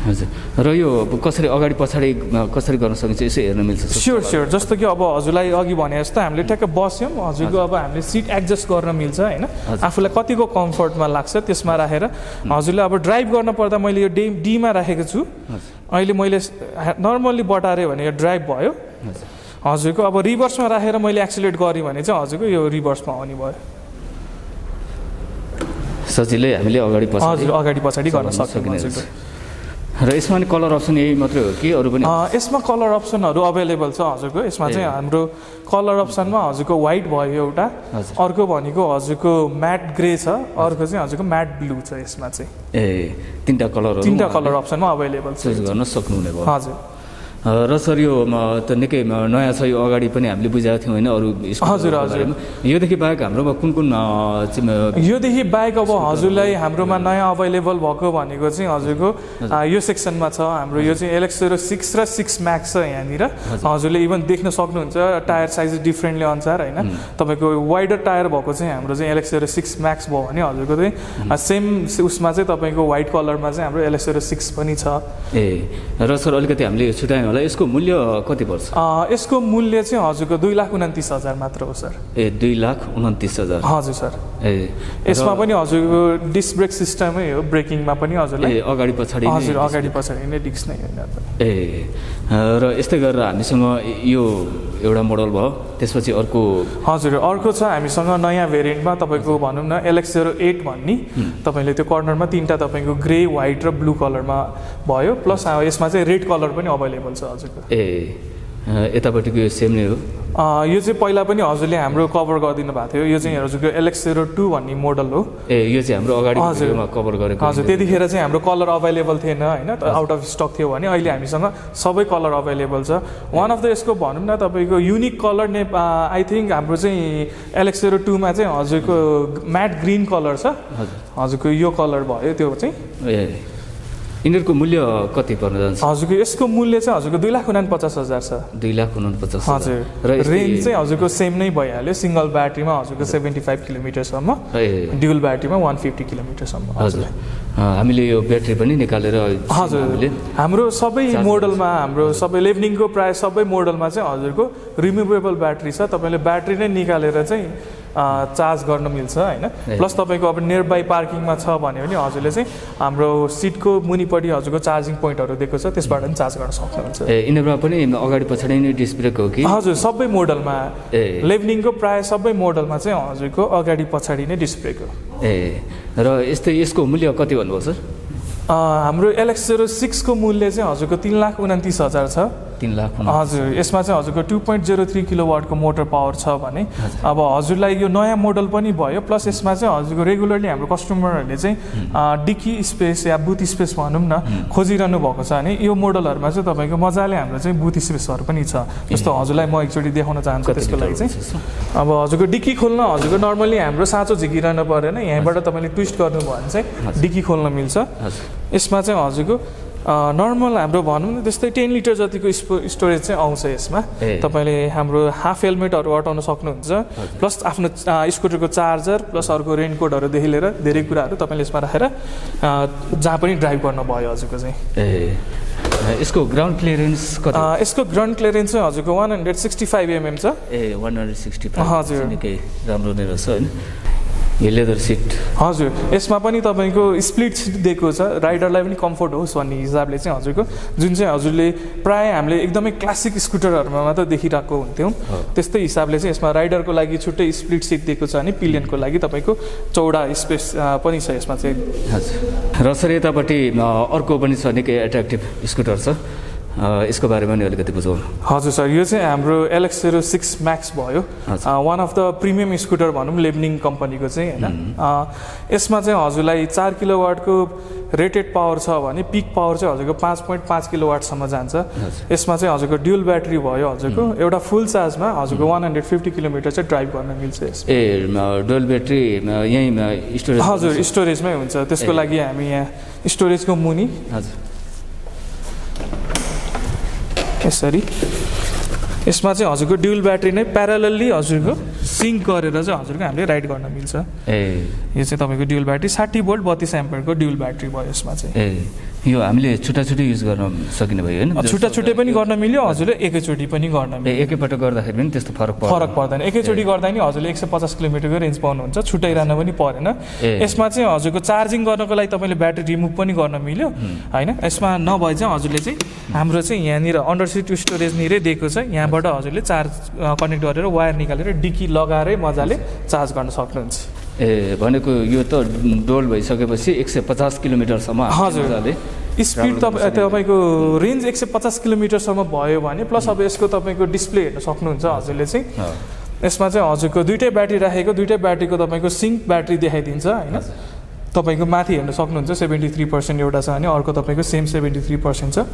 [SPEAKER 3] हजुर र यो कसरी अगाडि पछाडि कसरी गर्न सकिन्छ यसो हेर्न मिल्छ
[SPEAKER 2] स्योर जस्तो कि अब हजुरलाई अघि भने जस्तो हामीले ठ्याक्क बस्यौँ हजुरको अब हामीले सिट एडजस्ट गर्न मिल्छ होइन आफूलाई कतिको कम्फर्टमा लाग्छ त्यसमा राखेर हजुरले अब ड्राइभ गर्न पर्दा मैले यो डीमा राखेको छु अहिले मैले नर्मल्ली बटारेँ भने यो ड्राइभ भयो हजुरको अब रिभर्समा राखेर मैले एक्सिलेट गरेँ भने चाहिँ हजुरको यो रिभर्समा आउने भयो
[SPEAKER 3] सजिलै हामीले
[SPEAKER 2] अगाडि पछाडि गर्न सक्छौँ
[SPEAKER 3] र यसमा नि कलर अप्सन यही मात्रै हो कि अरू पनि
[SPEAKER 2] यसमा कलर अप्सनहरू अभाइलेबल छ हजुरको यसमा चाहिँ हाम्रो कलर अप्सनमा हजुरको व्हाइट भयो एउटा अर्को भनेको हजुरको म्याट ग्रे छ अर्को चाहिँ हजुरको म्याट ब्लू छ यसमा चाहिँ
[SPEAKER 3] 3टा कलर
[SPEAKER 2] अप्सनमा अभाइलेबल
[SPEAKER 3] चुज गर्न सक्नुहुने भयो
[SPEAKER 2] हजुर
[SPEAKER 3] र सर यो त निकै नयाँ छ यो अगाडि पनि हामीले बुझाएको थियौँ होइन अरू
[SPEAKER 2] हजुर
[SPEAKER 3] योदेखि बाहेक हाम्रोमा कुन
[SPEAKER 2] योदेखि बाहेक अब हजुरलाई हाम्रोमा नयाँ अभाइलेबल भएको भनेको चाहिँ हजुरको यो सेक्सनमा छ हाम्रो यो चाहिँ एलेक्सेरो 6 र 6 म्याक्स छ यहाँनिर हजुरले इभन देख्न सक्नुहुन्छ टायर साइज डिफ्रेन्टली अनुसार होइन तपाईँको वाइडर टायर भएको चाहिँ हाम्रो चाहिँ एलेक्सेरो 6 म्याक्स भयो भने हजुरको चाहिँ सेम उसमा चाहिँ तपाईँको व्हाइट कलरमा चाहिँ हाम्रो एलेक्सेरो 6 पनि छ
[SPEAKER 3] र सर अलिकति हामीले छुट्यायौँ होला यसको मूल्य कति पर्छ
[SPEAKER 2] यसको मूल्य चाहिँ हजुरको 2,29,000 मात्र हो सर
[SPEAKER 3] 2,29,000
[SPEAKER 2] हजुर सर यसमा पनि हजुरको डिस्क ब्रेक सिस्टमै हो ब्रेकिङमा पनि हजुरलाई
[SPEAKER 3] अगाडि पछाडि
[SPEAKER 2] हजुर अगाडि पछाडि नै डिस्क नै होइन
[SPEAKER 3] र यस्तै गरेर हामीसँग यो एउटा मोडल भयो त्यसपछि अर्को
[SPEAKER 2] हजुर अर्को छ हामीसँग नयाँ भेरिएन्टमा तपाईँको भनौँ न एलेक्सेरो 8 भन्ने तपाईँले त्यो कर्नरमा 3टा तपाईँको ग्रे व्हाइट र ब्लू कलरमा भयो प्लस यसमा चाहिँ रेड कलर पनि अभाइलेबल छ हजुरको
[SPEAKER 3] यतापट्टिको यो सेम नै हो
[SPEAKER 2] यो चाहिँ पहिला पनि हजुरले हाम्रो कभर गरिदिनु भएको थियो यो चाहिँ हजुरको LX02 भन्ने मोडल हो
[SPEAKER 3] यो चाहिँ हाम्रो अगाडि भिडियोमा कभर गरेको
[SPEAKER 2] हजुर त्यतिखेर चाहिँ हाम्रो कलर अभाइलेबल थिएन होइन आउट अफ स्टक थियो भने अहिले हामीसँग सबै कलर अभाइलेबल छ वान अफ द यसको भनौँ न तपाईँको युनिक कलर आई थिङ्क हाम्रो चाहिँ LX02 मा चाहिँ हजुरको म्याट ग्रिन कलर छ हजुरको यो कलर भयो त्यो चाहिँ
[SPEAKER 3] यिनीहरूको मूल्य कति पर्न जान्छ
[SPEAKER 2] हजुरको यसको मूल्य चाहिँ हजुरको 2,49,50,000 छ
[SPEAKER 3] 2,49,000
[SPEAKER 2] हजुर र रेन्ज चाहिँ हजुरको सेम नै भइहाल्यो सिङ्गल ब्याट्रीमा हजुरको 75 किलोमिटरसम्म ड्युल ब्याट्रीमा 150 किलोमिटरसम्म
[SPEAKER 3] हजुर हामीले यो ब्याट्री पनि निकालेर
[SPEAKER 2] हजुर हाम्रो सबै मोडलमा हाम्रो सबै लेभनिङको प्राय सबै मोडलमा चाहिँ हजुरको रिमुभेबल ब्याट्री छ तपाईँले ब्याट्री नै निकालेर चाहिँ चार्ज गर्न मिल्छ होइन प्लस तपाईँको अब नियर बाई पार्किङमा छ भने पनि हजुरले चाहिँ हाम्रो सिटको मुनिपट्टि हजुरको चार्जिङ पोइन्टहरू दिएको छ त्यसबाट पनि चार्ज गर्न सक्नुहुन्छ
[SPEAKER 3] यिनीहरूमा पनि अगाडि पछाडि नै डिस्क ब्रेक हो कि
[SPEAKER 2] हजुर सबै मोडलमा लेभनिङको प्राय सबै मोडलमा चाहिँ हजुरको अगाडि पछाडि नै डिस्क ब्रेक हो
[SPEAKER 3] र यस्तै यसको मूल्य कति भन्नुभयो सर
[SPEAKER 2] हाम्रो LX06 को मूल्य चाहिँ हजुरको 3,29,000 छ
[SPEAKER 3] 3 लाख
[SPEAKER 2] हजुर यसमा चाहिँ हजुरको 2.03 किलोवाटको मोटर पावर छ भने अब हजुरलाई यो नयाँ मोडल पनि भयो प्लस यसमा चाहिँ हजुरको रेगुलरली हाम्रो कस्टमरहरूले चाहिँ डिक्की स्पेस या बुथ स्पेस भनौँ न खोजिरहनु भएको छ भने यो मोडलहरूमा चाहिँ तपाईँको मजाले हाम्रो चाहिँ बुथ स्पेसहरू पनि छ जस्तो हजुरलाई म एकचोटि देखाउन चाहन्छु त्यसको लागि चाहिँ अब हजुरको डिक्की खोल्न हजुरको नर्मली हाम्रो साँचो झिकिरहनु परेन यहाँबाट तपाईँले ट्विस्ट गर्नुभयो भने चाहिँ डिक्की खोल्न मिल्छ यसमा चाहिँ हजुरको नर्मल हाम्रो भनौँ न त्यस्तै 10 लिटर जतिको स्टोरेज चाहिँ आउँछ यसमा तपाईँले हाम्रो हाफ हेलमेटहरू हटाउन सक्नुहुन्छ प्लस आफ्नो स्कुटरको चार्जर प्लस अर्को रेनकोटहरूदेखि लिएर धेरै कुराहरू तपाईँले यसमा राखेर जहाँ पनि ड्राइभ गर्न भयो हजुरको चाहिँ
[SPEAKER 3] यसको ग्राउन्ड क्लियरेन्स कति
[SPEAKER 2] यसको ग्राउन्ड क्लियरेन्स चाहिँ हजुरको 165 mm छ
[SPEAKER 3] 165
[SPEAKER 2] हजुर
[SPEAKER 3] निकै राम्रो नै रहेछ हैन यो लेदर सिट
[SPEAKER 2] हजुर यसमा पनि तपाईँको स्प्लिट सिट दिएको छ राइडरलाई पनि कम्फोर्ट होस् भन्ने हिसाबले चाहिँ हजुरको जुन चाहिँ हजुरले प्राय हामीले एकदमै क्लासिक स्कुटरहरूमा मात्र देखिरहेको हुन्थ्यौँ त्यस्तै हिसाबले चाहिँ यसमा राइडरको लागि छुट्टै स्प्लिट सिट दिएको छ भने पिलियनको लागि तपाईँको चौडा स्पेस पनि छ यसमा चाहिँ
[SPEAKER 3] हजुर र सर यतापट्टि अर्को पनि छ निकै एट्र्याक्टिभ स्कुटर छ यसको बारेमा नि अलिकति बुझाउनु
[SPEAKER 2] हजुर सर यो चाहिँ हाम्रो LX06 म्याक्स भयो one of the premium scooter भनौँ लेभनिङ कम्पनीको चाहिँ होइन यसमा चाहिँ हजुरलाई 4 किलोवाटको रेटेड पावर छ भने पिक पावर चाहिँ हजुरको 5.5 किलोवाटसम्म जान्छ यसमा चाहिँ हजुरको ड्युल ब्याट्री भयो हजुरको एउटा फुल चार्जमा हजुरको 150 किलोमिटर चाहिँ ड्राइभ गर्न मिल्छ
[SPEAKER 3] ड्युल ब्याट्री यहीँ स्टोरेज
[SPEAKER 2] हजुर स्टोरेजमै हुन्छ त्यसको लागि हामी यहाँ स्टोरेजको मुनि
[SPEAKER 3] हजुर
[SPEAKER 2] यसरी यसमा चाहिँ हजुरको ड्युल ब्याट्री नै प्यारालल्ली हजुरको सिङ्क गरेर चाहिँ हजुरको हामीले राइड गर्न मिल्छ यो चाहिँ तपाईँको ड्युल ब्याट्री 60 भोल्ट 32 एम्पियरको ड्युल ब्याट्री भयो यसमा चाहिँ
[SPEAKER 3] यो हामीले छुट्टा छुट्टै युज गर्न सकिने भयो होइन
[SPEAKER 2] छुट्टा छुट्टै पनि गर्न मिल्यो हजुरले एकैचोटि पनि गर्न मिल्यो
[SPEAKER 3] एकैपल्ट गर्दाखेरि पनि त्यस्तो फरक
[SPEAKER 2] पर्दैन एकैचोटि गर्दा नि हजुरले 150 किलोमिटरको रेन्ज पाउनुहुन्छ छुट्टाइरहन पनि परेन यसमा चाहिँ हजुरको चार्जिङ गर्नको लागि तपाईँले ब्याट्री रिमुभ पनि गर्न मिल्यो होइन यसमा नभए चाहिँ हजुरले चाहिँ हाम्रो चाहिँ यहाँनिर अन्डर सिट स्टोरेजनिरै दिएको छ यहाँबाट हजुरले चार्ज कनेक्ट गरेर वायर निकालेर डिक्की लगाएरै मजाले चार्ज गर्न सक्नुहुन्छ
[SPEAKER 3] भनेको यो त डोल भइसकेपछि 150 किलोमिटरसम्म
[SPEAKER 2] हजुर स्पिड तपाईँको रेन्ज 150 किलोमिटरसम्म भयो भने प्लस अब यसको तपाईँको डिस्प्ले हेर्न सक्नुहुन्छ हजुरले चाहिँ यसमा चाहिँ हजुरको दुइटै ब्याट्री राखेको दुइटै ब्याट्रीको तपाईँको सिङ्क ब्याट्री देखाइदिन्छ होइन तपाईँको माथि हेर्न सक्नुहुन्छ 73% एउटा छ भने अर्को तपाईँको सेम 73% छ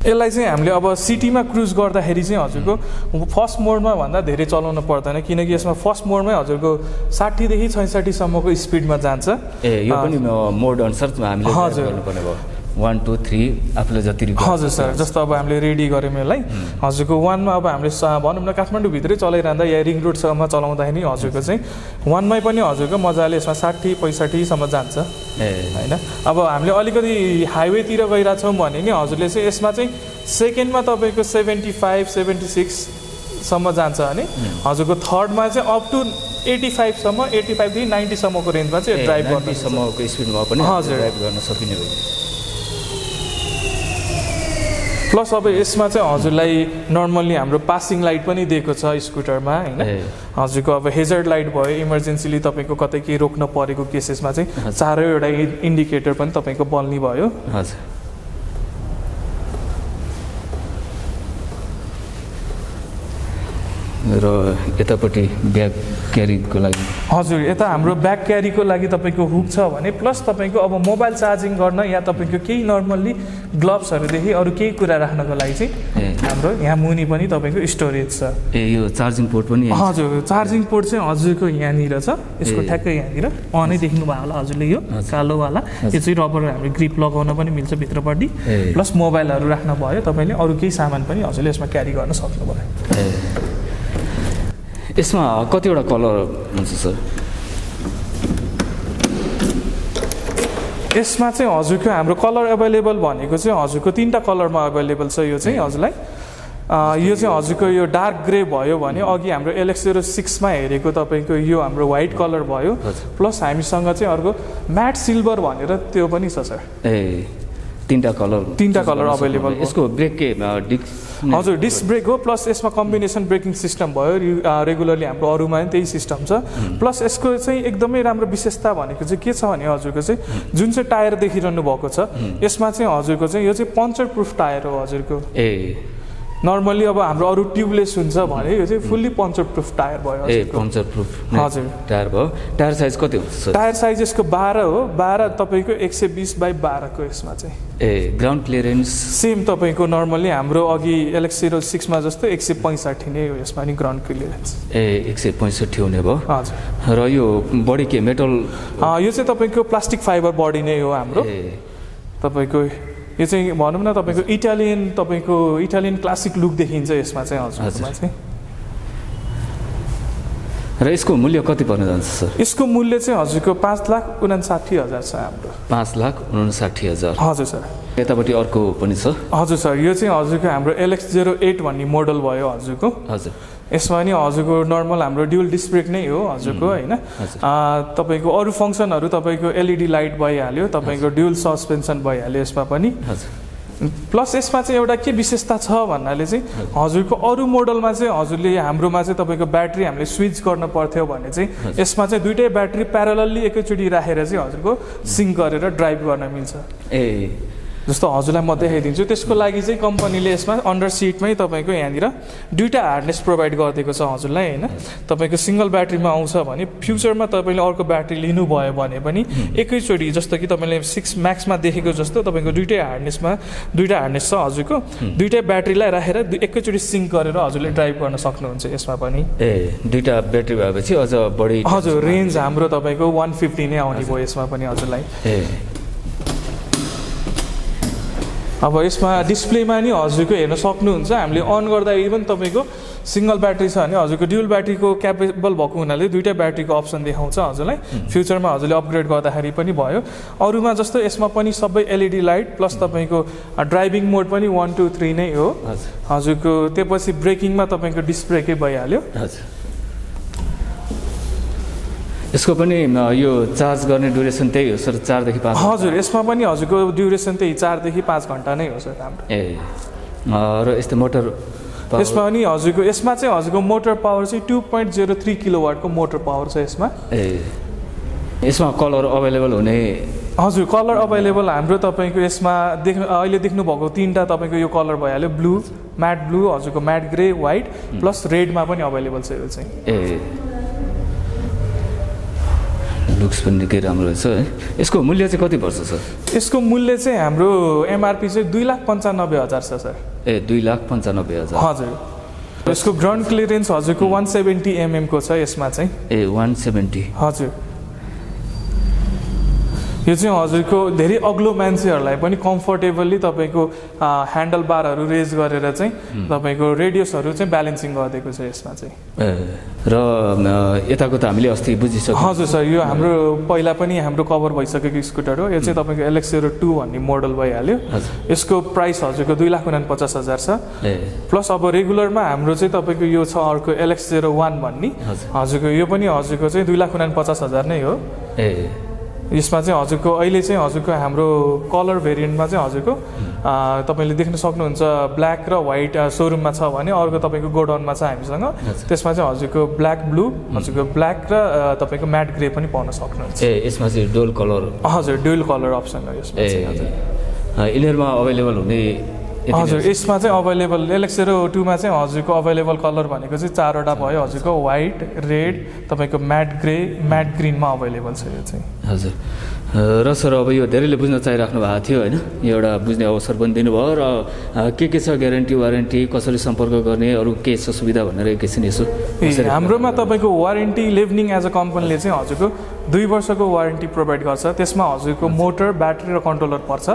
[SPEAKER 2] यसलाई चाहिँ हामीले अब सिटीमा क्रुज गर्दाखेरि चाहिँ हजुरको फर्स्ट मोडमा भन्दा धेरै चलाउनु पर्दैन किनकि यसमा फर्स्ट मोडमै हजुरको 60 देखि 66 सम्मको स्पिडमा जान्छ
[SPEAKER 3] यो पनि मोड अनुसार हामीले गर्नुपर्ने भयो 1 2 3 आफूले जति
[SPEAKER 2] हजुर सर जस्तो अब हामीले रेडी गऱ्यौँ यसलाई हजुरको 1 मा अब हामीले भनौँ न काठमाडौँभित्रै चलाइरहँदा या रिङ रोडसम्म चलाउँदाखेरि हजुरको चाहिँ 1 मै पनि हजुरको मजाले यसमा 60-65 सम्म जान्छ होइन अब हामीले अलिकति हाइवेतिर गइरहेछौँ भने नि हजुरले चाहिँ यसमा चाहिँ सेकेन्डमा तपाईँको 75-76 सम्म जान्छ भने हजुरको थर्डमा चाहिँ अप टु 85 सम्म 85 देखि 90 सम्मको रेन्जमा चाहिँ ड्राइभ गर्ने
[SPEAKER 3] सम्मको स्पिडमा पनि
[SPEAKER 2] हजुर
[SPEAKER 3] ड्राइभ गर्न सकिने भयो
[SPEAKER 2] प्लस अब यसमा चाहिँ हजुरलाई नर्मल्ली हाम्रो पासिङ लाइट पनि दिएको छ स्कुटरमा होइन हजुरको अब हेजर्ड लाइट भयो इमर्जेन्सीली तपाईँको कतै केही रोक्न परेको केसेसमा चाहिँ चारैवटा इन्डिकेटर पनि तपाईँको बल्ने भयो
[SPEAKER 3] हजुर र यतापट्टि ब्याग क्यारीको लागि
[SPEAKER 2] हजुर यता हाम्रो ब्याग क्यारीको लागि तपाईँको हुक छ भने प्लस तपाईँको अब मोबाइल चार्जिङ गर्न या तपाईँको केही नर्मल्ली ग्लोभ्सहरूदेखि अरू केही कुरा राख्नको लागि चाहिँ हाम्रो यहाँ मुनि पनि तपाईँको स्टोरेज छ
[SPEAKER 3] यो चार्जिङ पोर्ट पनि
[SPEAKER 2] हजुर चार्जिङ पोर्ट चाहिँ हजुरको यहाँनिर छ यसको ठ्याक्कै यहाँनिर नै देख्नुभयो होला हजुरले यो कालोवाला यो चाहिँ रबर हाम्रो ग्रिप लगाउन पनि मिल्छ भित्रपट्टि प्लस मोबाइलहरू राख्न भयो तपाईँले अरू केही सामान पनि हजुरले यसमा क्यारी गर्न सक्नुभयो
[SPEAKER 3] यसमा कतिवटा कलर हुन्छ सर
[SPEAKER 2] यसमा चाहिँ हजुरको हाम्रो कलर एभाइलेबल भनेको चाहिँ हजुरको 3टा कलरमा एभाइलेबल छ यो चाहिँ हजुरलाई यो चाहिँ हजुरको यो डार्क ग्रे भयो भने अघि हाम्रो LX06 मा हेरेको तपाईँको यो हाम्रो व्हाइट कलर भयो प्लस हामीसँग चाहिँ अर्को म्याट सिल्भर भनेर त्यो पनि छ सर
[SPEAKER 3] तीनटा कलर
[SPEAKER 2] अभाइलेबल
[SPEAKER 3] यसको ब्रेक के
[SPEAKER 2] हजुर डिस्क ब्रेक हो प्लस यसमा कम्बिनेसन ब्रेकिङ सिस्टम भयो रेगुलरली हाम्रो अरूमा पनि त्यही सिस्टम छ प्लस यसको चाहिँ एकदमै राम्रो विशेषता भनेको चाहिँ के छ भने हजुरको चाहिँ जुन चाहिँ टायर देखिरहनु भएको छ यसमा चाहिँ हजुरको चाहिँ यो चाहिँ पङ्चर प्रुफ टायर हो हजुरको नर्मली अब हाम्रो अरू ट्युबलेस हुन्छ भने यो चाहिँ फुल्ली पङ्चर प्रुफ टायर भयो
[SPEAKER 3] पङ्चर प्रुफ
[SPEAKER 2] हजुर
[SPEAKER 3] टायर भयो टायर साइज कति हुन्छ
[SPEAKER 2] टायर साइज यसको 12 हो 12 तपाईँको 120/12 को यसमा चाहिँ
[SPEAKER 3] ग्राउन्ड क्लियरेन्स
[SPEAKER 2] सेम तपाईँको नर्मली हाम्रो अघि LX06 मा जस्तो 165 नै हो यसमा नि ग्राउन्ड क्लियरेन्स
[SPEAKER 3] 165 हुने भयो
[SPEAKER 2] हजुर
[SPEAKER 3] र यो बडी के मेटल
[SPEAKER 2] यो चाहिँ तपाईँको प्लास्टिक फाइबर बडी नै हो हाम्रो तपाईँको यो चाहिँ भनौँ न तपाईँको इटालियन क्लासिक लुक देखिन्छ यसमा चाहिँ हजुरमा चाहिँ
[SPEAKER 3] र यसको मूल्य कति पर्न जान्छ सर
[SPEAKER 2] यसको मूल्य चाहिँ हजुरको 5,59,000 छ हाम्रो
[SPEAKER 3] 5,59,000
[SPEAKER 2] हजुर सर
[SPEAKER 3] यतापट्टि अर्को पनि छ
[SPEAKER 2] हजुर सर यो चाहिँ हजुरको हाम्रो LX08 भन्ने मोडल भयो हजुरको
[SPEAKER 3] हजुर
[SPEAKER 2] यसमा नि हजुरको नर्मल हाम्रो ड्युल डिस्क ब्रेक नै हो हजुरको होइन तपाईँको अरू फङ्सनहरू तपाईँको LED लाइट भइहाल्यो तपाईँको ड्युल सस्पेन्सन भइहाल्यो यसमा पनि प्लस यसमा चाहिँ एउटा के विशेषता छ भन्नाले चाहिँ हजुरको अरू मोडलमा चाहिँ हजुरले हाम्रोमा चाहिँ तपाईँको ब्याट्री हामीले स्विच गर्न पर्थ्यो भने चाहिँ यसमा चाहिँ दुईटै ब्याट्री प्यारलली एकैचोटि राखेर चाहिँ हजुरको सिङ्क गरेर ड्राइभ गर्न मिल्छ जस्तो हजुरलाई म देखाइदिन्छु त्यसको लागि चाहिँ कम्पनीले यसमा अन्डर सिटमै तपाईँको यहाँनिर दुईटा हार्डनेस प्रोभाइड गरिदिएको छ हजुरलाई होइन तपाईँको सिङ्गल ब्याट्रीमा आउँछ भने फ्युचरमा तपाईँले अर्को ब्याट्री लिनुभयो भने पनि एकैचोटि जस्तो कि तपाईँले 6 म्याक्समा देखेको जस्तो तपाईँको दुईटै हार्डनेस छ हजुरको दुईटै ब्याट्रीलाई राखेर एकैचोटि सिङ्क गरेर हजुरले ड्राइभ गर्न सक्नुहुन्छ यसमा पनि
[SPEAKER 3] दुईटा ब्याट्री भएपछि अझ बढी
[SPEAKER 2] हजुर रेन्ज हाम्रो तपाईँको 150 नै आउने भयो यसमा पनि हजुरलाई अब यसमा डिस्प्लेमा नि हजुरको हेर्न सक्नुहुन्छ हामीले अन गर्दा इभन तपाईँको सिङ्गल ब्याट्री छ भने हजुरको ड्युल ब्याट्रीको क्यापेबल भएको हुनाले दुईटै ब्याट्रीको अप्सन देखाउँछ हजुरलाई फ्युचरमा हजुरले अपग्रेड गर्दाखेरि पनि भयो अरूमा जस्तो यसमा पनि सबै LED लाइट प्लस तपाईँको ड्राइभिङ मोड पनि 1 2 3 नै हो हजुरको त्यसपछि ब्रेकिङमा तपाईँको डिस्क ब्रेकै भइहाल्यो
[SPEAKER 3] यसको पनि यो चार्ज गर्ने ड्युरेसन त्यही हो सर 4 देखि 5
[SPEAKER 2] हजुर यसमा पनि हजुरको ड्युरेसन त्यही 4 देखि 5 घण्टा नै हो सर हाम्रो
[SPEAKER 3] र यस्तो मोटर
[SPEAKER 2] यसमा पनि हजुरको यसमा चाहिँ हजुरको मोटर पावर चाहिँ 2.03 किलोवाटको मोटर पावर छ यसमा
[SPEAKER 3] यसमा कलर अभाइलेबल हुने
[SPEAKER 2] हजुर कलर अभाइलेबल हाम्रो तपाईँको यसमा अहिले देख्नुभएको 3टा तपाईँको यो कलर भइहाल्यो ब्लू म्याट ब्लू हजुरको म्याट ग्रे व्हाइट प्लस रेडमा पनि अभाइलेबल छ यो चाहिँ
[SPEAKER 3] लुक्स पनि निकै राम्रो रहेछ है यसको मूल्य चाहिँ कति पर्छ सर
[SPEAKER 2] यसको मूल्य चाहिँ हाम्रो MRP चाहिँ 2,95,000 छ सर
[SPEAKER 3] 2,95,000
[SPEAKER 2] हजुर यसको ग्राउन्ड क्लियरेन्स हजुरको 170 mm को छ यसमा चाहिँ
[SPEAKER 3] 170
[SPEAKER 2] हजुर यो चाहिँ हजुरको धेरै अग्लो मान्छेहरूलाई पनि कम्फर्टेबली तपाईँको ह्यान्डल बारहरू रेज गरेर चाहिँ तपाईँको रेडियसहरू चाहिँ ब्यालेन्सिङ गरिदिएको छ यसमा चाहिँ
[SPEAKER 3] र यताको त हामीले अस्ति बुझिसक्यौँ
[SPEAKER 2] हजुर सर यो हाम्रो पहिला पनि हाम्रो कभर भइसकेको स्कुटर हो यो चाहिँ तपाईँको LX02 भन्ने मोडल भइहाल्यो यसको प्राइस हजुरको 2,49,000 छ प्लस अब रेगुलरमा हाम्रो चाहिँ तपाईँको यो छ अर्को LX01 भन्ने हजुरको यो पनि हजुरको चाहिँ 2,49,000 नै हो यसमा चाहिँ हजुरको अहिले चाहिँ हजुरको हाम्रो कलर भेरिएन्टमा चाहिँ हजुरको तपाईँले देख्न सक्नुहुन्छ ब्ल्याक र व्हाइट सोरुममा छ भने अर्को तपाईँको गोडाउनमा छ हामीसँग त्यसमा चाहिँ हजुरको ब्ल्याक ब्लू हजुरको ब्ल्याक र तपाईँको म्याट ग्रे पनि पाउन सक्नुहुन्छ
[SPEAKER 3] यसमा चाहिँ डुअल कलर
[SPEAKER 2] हजुर डुअल कलर अप्सन हो यसमा चाहिँ हजुर
[SPEAKER 3] यिनीहरूमा अभाइलेबल हुने
[SPEAKER 2] हजुर यसमा चाहिँ अभाइलेबल एलेक्सेरो 2 मा चाहिँ हजुरको अभाइलेबल कलर भनेको चाहिँ 4वटा भयो हजुरको व्हाइट रेड तपाईँको म्याट ग्रे म्याट ग्रिनमा अभाइलेबल छ यो चाहिँ
[SPEAKER 3] हजुर र सर अब यो धेरैले बुझ्न चाहिराख्नु भएको थियो होइन यो एउटा बुझ्ने अवसर पनि दिनुभयो र के छ ग्यारेन्टी वारेन्टी कसरी सम्पर्क गर्ने अरू के छ सुविधा भनेर एकैछिन यसो
[SPEAKER 2] हाम्रोमा तपाईँको वारेन्टी लिभनिङ एज अ कम्पनीले चाहिँ हजुरको 2 वर्षको वारेन्टी प्रोभाइड गर्छ त्यसमा हजुरको मोटर ब्याट्री र कन्ट्रोलर पर्छ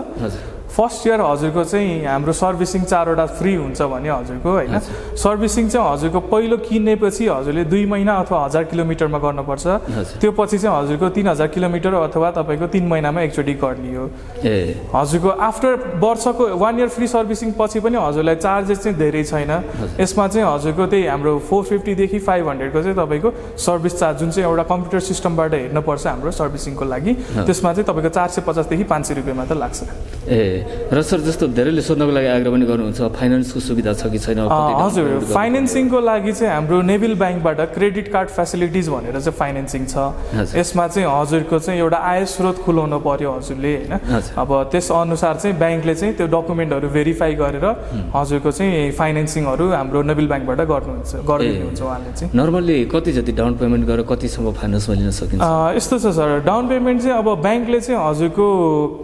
[SPEAKER 2] फर्स्ट इयर हजुरको चाहिँ हाम्रो सर्भिसिङ 4वटा फ्री हुन्छ भने हजुरको होइन सर्भिसिङ चाहिँ हजुरको पहिलो किनेपछि हजुरले 2 महिना अथवा 1000 किलोमिटरमा गर्नुपर्छ त्यो पछि चाहिँ हजुरको 3000 किलोमिटर अथवा तपाईँको 3 महिनामा एकचोटि गर्ने हो हजुरको आफ्टर वर्षको 1 इयर फ्री सर्भिसिङ पछि पनि हजुरलाई चार्जेस चाहिँ धेरै छैन यसमा चाहिँ हजुरको त्यही हाम्रो 450 देखि 500 को चाहिँ तपाईँको सर्भिस चार्ज जुन चाहिँ एउटा कम्प्युटर सिस्टमबाट हेर्नुपर्छ हाम्रो सर्भिसिङको लागि त्यसमा चाहिँ तपाईँको 450 देखि 500 रुपियाँ मात्र लाग्छ
[SPEAKER 3] र सर जस्तो धेरैले सोध्नको लागि आग्रह पनि गर्नुहुन्छ फाइनेन्सको सुविधा छ कि छैन
[SPEAKER 2] हजुर फाइनेन्सिङको लागि चाहिँ हाम्रो नेभिल ब्याङ्कबाट क्रेडिट कार्ड फेसिलिटिज भनेर चाहिँ फाइनेन्सिङ छ यसमा चाहिँ हजुरको चाहिँ एउटा आय स्रोत खुलाउनु पर्यो हजुरले होइन अब त्यस अनुसार चाहिँ ब्याङ्कले चाहिँ त्यो डकुमेन्टहरू भेरिफाई गरेर हजुरको चाहिँ फाइनेन्सिङहरू हाम्रो नेभिल ब्याङ्कबाट गरिदिनुहुन्छ उहाँले चाहिँ
[SPEAKER 3] नर्मल्ली कति जति डाउन पेमेन्ट गरेर कतिसम्म फाइनेन्समा लिन सकिन्छ
[SPEAKER 2] यस्तो छ सर डाउन पेमेन्ट चाहिँ अब ब्याङ्कले चाहिँ हजुरको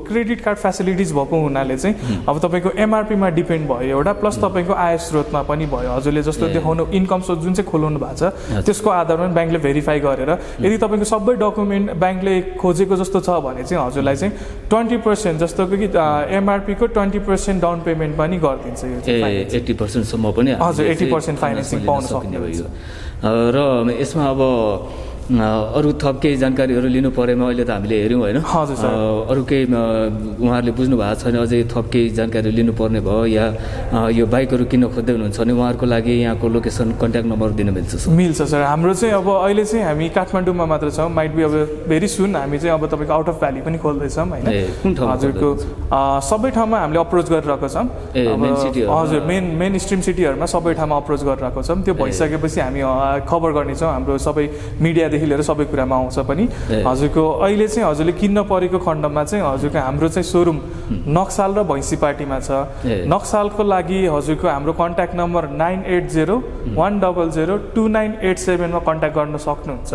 [SPEAKER 2] क्रेडिट कार्ड फेसिलिटिज भएको हुनाले चाहिँ अब तपाईँको एमआरपीमा डिपेन्ड भयो एउटा प्लस तपाईँको आय स्रोतमा पनि भयो हजुरले जस्तो देखाउनु इन्कम सोर्स जुन चाहिँ खोलाउनु भएको छ त्यसको आधारमा ब्याङ्कले भेरिफाई गरेर यदि तपाईँको सबै डकुमेन्ट ब्याङ्कले खोजेको जस्तो छ भने चाहिँ हजुरलाई चाहिँ 20% जस्तो कि एमआरपीको 20% डाउन पेमेन्ट पनि गरिदिन्छ यो
[SPEAKER 3] 80% सम्म पनि
[SPEAKER 2] हजुर 80% फाइनेन्सिङ पाउन सक्ने भयो
[SPEAKER 3] र यसमा अब अरू थप केही जानकारीहरू लिनु परेमा अहिले त हामीले हेऱ्यौँ होइन अरू केही उहाँहरूले बुझ्नु भएको छैन अझै थप केही जानकारी लिनुपर्ने भयो या यो बाइकहरू किन्न खोज्दै हुनुहुन्छ भने उहाँहरूको लागि यहाँको लोकेसन कन्ट्याक्ट नम्बर दिन
[SPEAKER 2] मिल्छ सर हाम्रो चाहिँ अब अहिले चाहिँ हामी काठमाडौँमा मात्र छौँ माइट बी अब भेरी सुन हामी चाहिँ अब तपाईँको आउट अफ भ्याली पनि खोल्दैछौँ होइन हजुरको सबै ठाउँमा हामीले अप्रोच गरिरहेको छौँ हजुर मेन स्ट्रिम सिटीहरूमा सबै ठाउँमा अप्रोच गरिरहेको छौँ त्यो भइसकेपछि हामी खबर गर्नेछौँ हाम्रो सबै मिडिया लिएर सबै कुरामा आउँछ पनि हजुरको अहिले चाहिँ हजुरले किन्न परेको खण्डमा चाहिँ हजुरको हाम्रो चाहिँ सोरुम नक्साल र भैँसीपाटीमा छ नक्सालको लागि हजुरको हाम्रो कन्ट्याक्ट नम्बर 9801002987 मा कन्ट्याक्ट गर्न सक्नुहुन्छ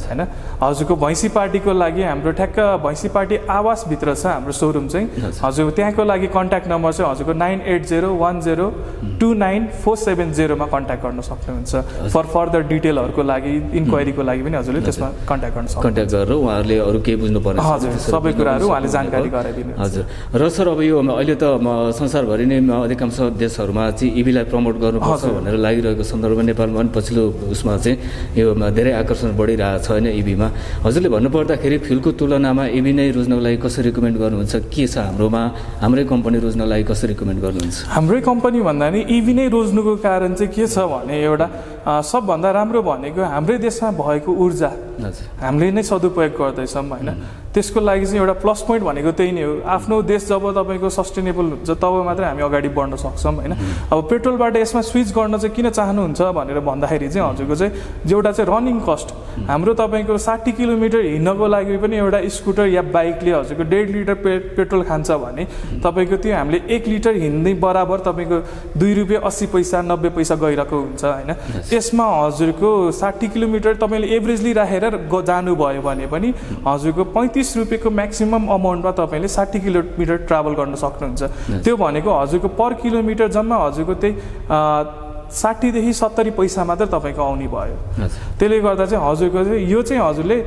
[SPEAKER 2] होइन हजुरको भैँसीपाटीको लागि हाम्रो ठ्याक्क भैँसीपाटी आवासभित्र छ हाम्रो सोरुम चाहिँ हजुर त्यहाँको लागि कन्ट्याक्ट नम्बर चाहिँ हजुरको 9801029470 मा कन्ट्याक्ट गर्न सक्नुहुन्छ फर फर्दर डिटेलहरूको लागि इन्क्वायरीको लागि पनि हजुर त्यसमा कन्ट्याक्ट गर्न सक्नुहुन्छ
[SPEAKER 3] कन्ट्याक्ट गरेर उहाँहरूले अरू केही बुझ्नु पर्ने
[SPEAKER 2] हजुर सबै कुराहरू उहाँले जानकारी गराइदिनु
[SPEAKER 3] हजुर र सर अब यो अहिले त संसारभरि नै अधिकांश देशहरूमा चाहिँ इभीलाई प्रमोट गर्नुपर्छ भनेर लागिरहेको सन्दर्भमा नेपालमा पनि पछिल्लो उसमा चाहिँ यो धेरै आकर्षण बढिरहेको छ होइन इभीमा हजुरले भन्नुपर्दाखेरि फ्युलको तुलनामा इभी नै रोज्नको लागि कसरी रिकमेन्ड गर्नुहुन्छ के छ हाम्रोमा हाम्रै कम्पनी रोज्नको लागि कसरी रिकमेन्ड गर्नुहुन्छ
[SPEAKER 2] हाम्रै कम्पनी भन्दा नि इभी नै रोज्नुको कारण चाहिँ के छ भने एउटा सबभन्दा राम्रो भनेको हाम्रै देशमा भएको ऊर्जा हामीले नै सदुपयोग गर्दैछौँ होइन त्यसको लागि चाहिँ एउटा प्लस पोइन्ट भनेको त्यही नै हो आफ्नो देश जब तपाईँको सस्टेनेबल हुन्छ तब मात्रै हामी अगाडि बढ्न सक्छौँ होइन अब पेट्रोलबाट यसमा स्विच गर्न चाहिँ किन चाहनुहुन्छ भनेर भन्दाखेरि चाहिँ हजुरको चाहिँ एउटा चाहिँ रनिङ कस्ट हाम्रो तपाईँको 60 किलोमिटर हिँड्नको लागि पनि एउटा स्कुटर या बाइकले हजुरको 1.5 लिटर पेट्रोल खान्छ भने तपाईँको त्यो हामीले 1 लिटर हिँड्दै बराबर तपाईँको 2 रुपियाँ 80 पैसा 90 पैसा गइरहेको हुन्छ होइन त्यसमा हजुरको 60 किलोमिटर तपाईँले एभरेजली राखेर जानुभयो भने पनि हजुरको 35 रुपियाँको म्याक्सिमम अमाउन्टमा तपाईँले 60 किलोमिटर ट्राभल गर्न सक्नुहुन्छ त्यो भनेको हजुरको पर किलोमिटर जम्मा हजुरको त्यही 60 देखि 70 पैसा मात्र तपाईँको आउने भयो त्यसले गर्दा चाहिँ हजुरको चाहिँ यो चाहिँ हजुरले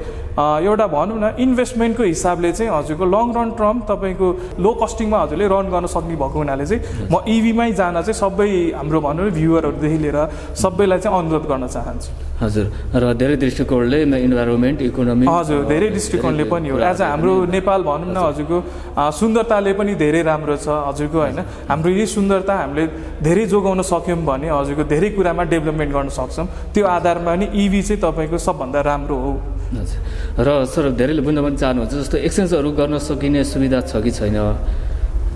[SPEAKER 2] एउटा भनौँ न इन्भेस्टमेन्टको हिसाबले चाहिँ हजुरको लङ रन टर्म तपाईँको लो कस्टिङमा हजुरले रन गर्न सक्ने भएको हुनाले चाहिँ म इभीमै जान चाहिँ सबै हाम्रो भनौँ न भ्युवरहरूदेखि लिएर सबैलाई चाहिँ अनुरोध गर्न चाहन्छु
[SPEAKER 3] हजुर र धेरै दृष्टिकोणले इन्भाइरोमेन्ट इकोनोमी
[SPEAKER 2] हजुर धेरै दृष्टिकोणले पनि हो एज हाम्रो नेपाल भनौँ न हजुरको सुन्दरताले पनि धेरै राम्रो छ हजुरको होइन हाम्रो यही सुन्दरता हामीले धेरै जोगाउन सक्यौँ भने हजुरको धेरै कुरामा डेभलपमेन्ट गर्न सक्छौँ त्यो आधारमा नि इभी चाहिँ तपाईँको सबभन्दा राम्रो हो
[SPEAKER 3] र सर धेरैले बुझ्न पनि चाहनुहुन्छ जस्तो एक्सचेन्जहरू गर्न सकिने सुविधा छ कि छैन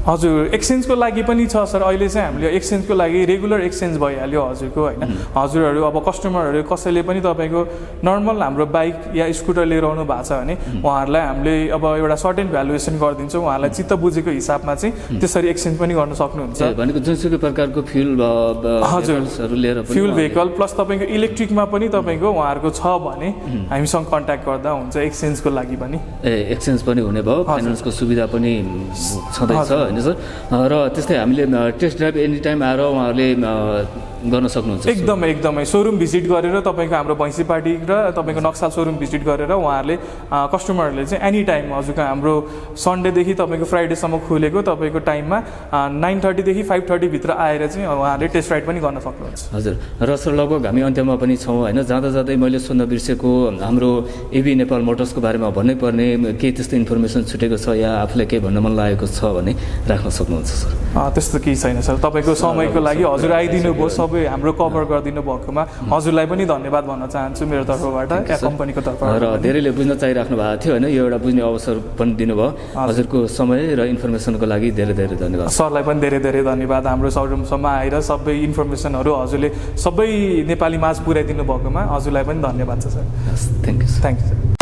[SPEAKER 2] हजुर एक्सचेन्जको लागि पनि छ सर। अहिले चाहिँ हामीले एक्सचेन्जको लागि रेगुलर एक्सचेन्ज भइहाल्यो हजुरको होइन। हजुरहरू अब कस्टमरहरू कसैले पनि तपाईँको नर्मल हाम्रो बाइक या स्कुटर लिएर आउनु भएको छ भने उहाँहरूलाई हामीले अब एउटा सर्टेन भ्यालुएसन गरिदिन्छौँ। उहाँहरूलाई चित्त बुझेको हिसाबमा चाहिँ त्यसरी एक्सचेन्ज पनि गर्न सक्नुहुन्छ।
[SPEAKER 3] भनेको जुनसुकै प्रकारको फ्युल
[SPEAKER 2] हजुर
[SPEAKER 3] लिएर
[SPEAKER 2] फ्युल भेहिकल प्लस तपाईँको इलेक्ट्रिकमा पनि तपाईँको उहाँहरूको छ भने हामीसँग कन्ट्याक्ट गर्दा हुन्छ एक्सचेन्जको लागि पनि।
[SPEAKER 3] एक्सचेन्ज पनि हुने भयो, फाइनेन्सको सुविधा पनि छँदैछ होइन सर। र त्यस्तै हामीले टेस्ट ड्राइभ एनी टाइम आएर उहाँहरूले गर्न सक्नुहुन्छ।
[SPEAKER 2] एकदमै सोरुम भिजिट गरेर तपाईँको हाम्रो भैँसी पार्टी र तपाईँको नक्साल सोरुम भिजिट गरेर उहाँहरूले कस्टमरहरूले चाहिँ एनी टाइम हजुरको हाम्रो सन्डेदेखि तपाईँको फ्राइडेसम्म खुलेको तपाईँको टाइममा 9:30 देखि 5:30 भित्र आएर चाहिँ उहाँहरूले टेस्ट राइड पनि गर्न सक्नुहुन्छ।
[SPEAKER 3] हजुर। र सर लगभग हामी अन्त्यमा पनि छौँ होइन। जाँदा जाँदै मैले सुन्न बिर्सेको हाम्रो एबी नेपाल मोटर्सको बारेमा भन्नै पर्ने केही त्यस्तो इन्फर्मेसन छुटेको छ या आफूलाई केही भन्न मन लागेको छ भने राख्न सक्नुहुन्छ सर।
[SPEAKER 2] त्यस्तो केही छैन सर। तपाईँको समयको लागि हजुर आइदिनु भयो, सबै हाम्रो कभर गरिदिनु भएकोमा हजुरलाई पनि धन्यवाद भन्न चाहन्छु मेरो तर्फबाट या कम्पनीको तर्फबाट।
[SPEAKER 3] र धेरैले बुझ्न चाहिराख्नु भएको थियो होइन, यो एउटा बुझ्ने अवसर पनि दिनुभयो। हजुरको समय र इन्फर्मेसनको लागि धेरै धेरै धन्यवाद।
[SPEAKER 2] सरलाई पनि धेरै धेरै धन्यवाद। हाम्रो सोरुमसम्म आएर सबै इन्फर्मेसनहरू हजुरले सबै नेपाली माझ पुर्याइदिनु भएकोमा हजुरलाई पनि धन्यवाद छ sir.
[SPEAKER 3] Thank you.
[SPEAKER 2] Thank you sir.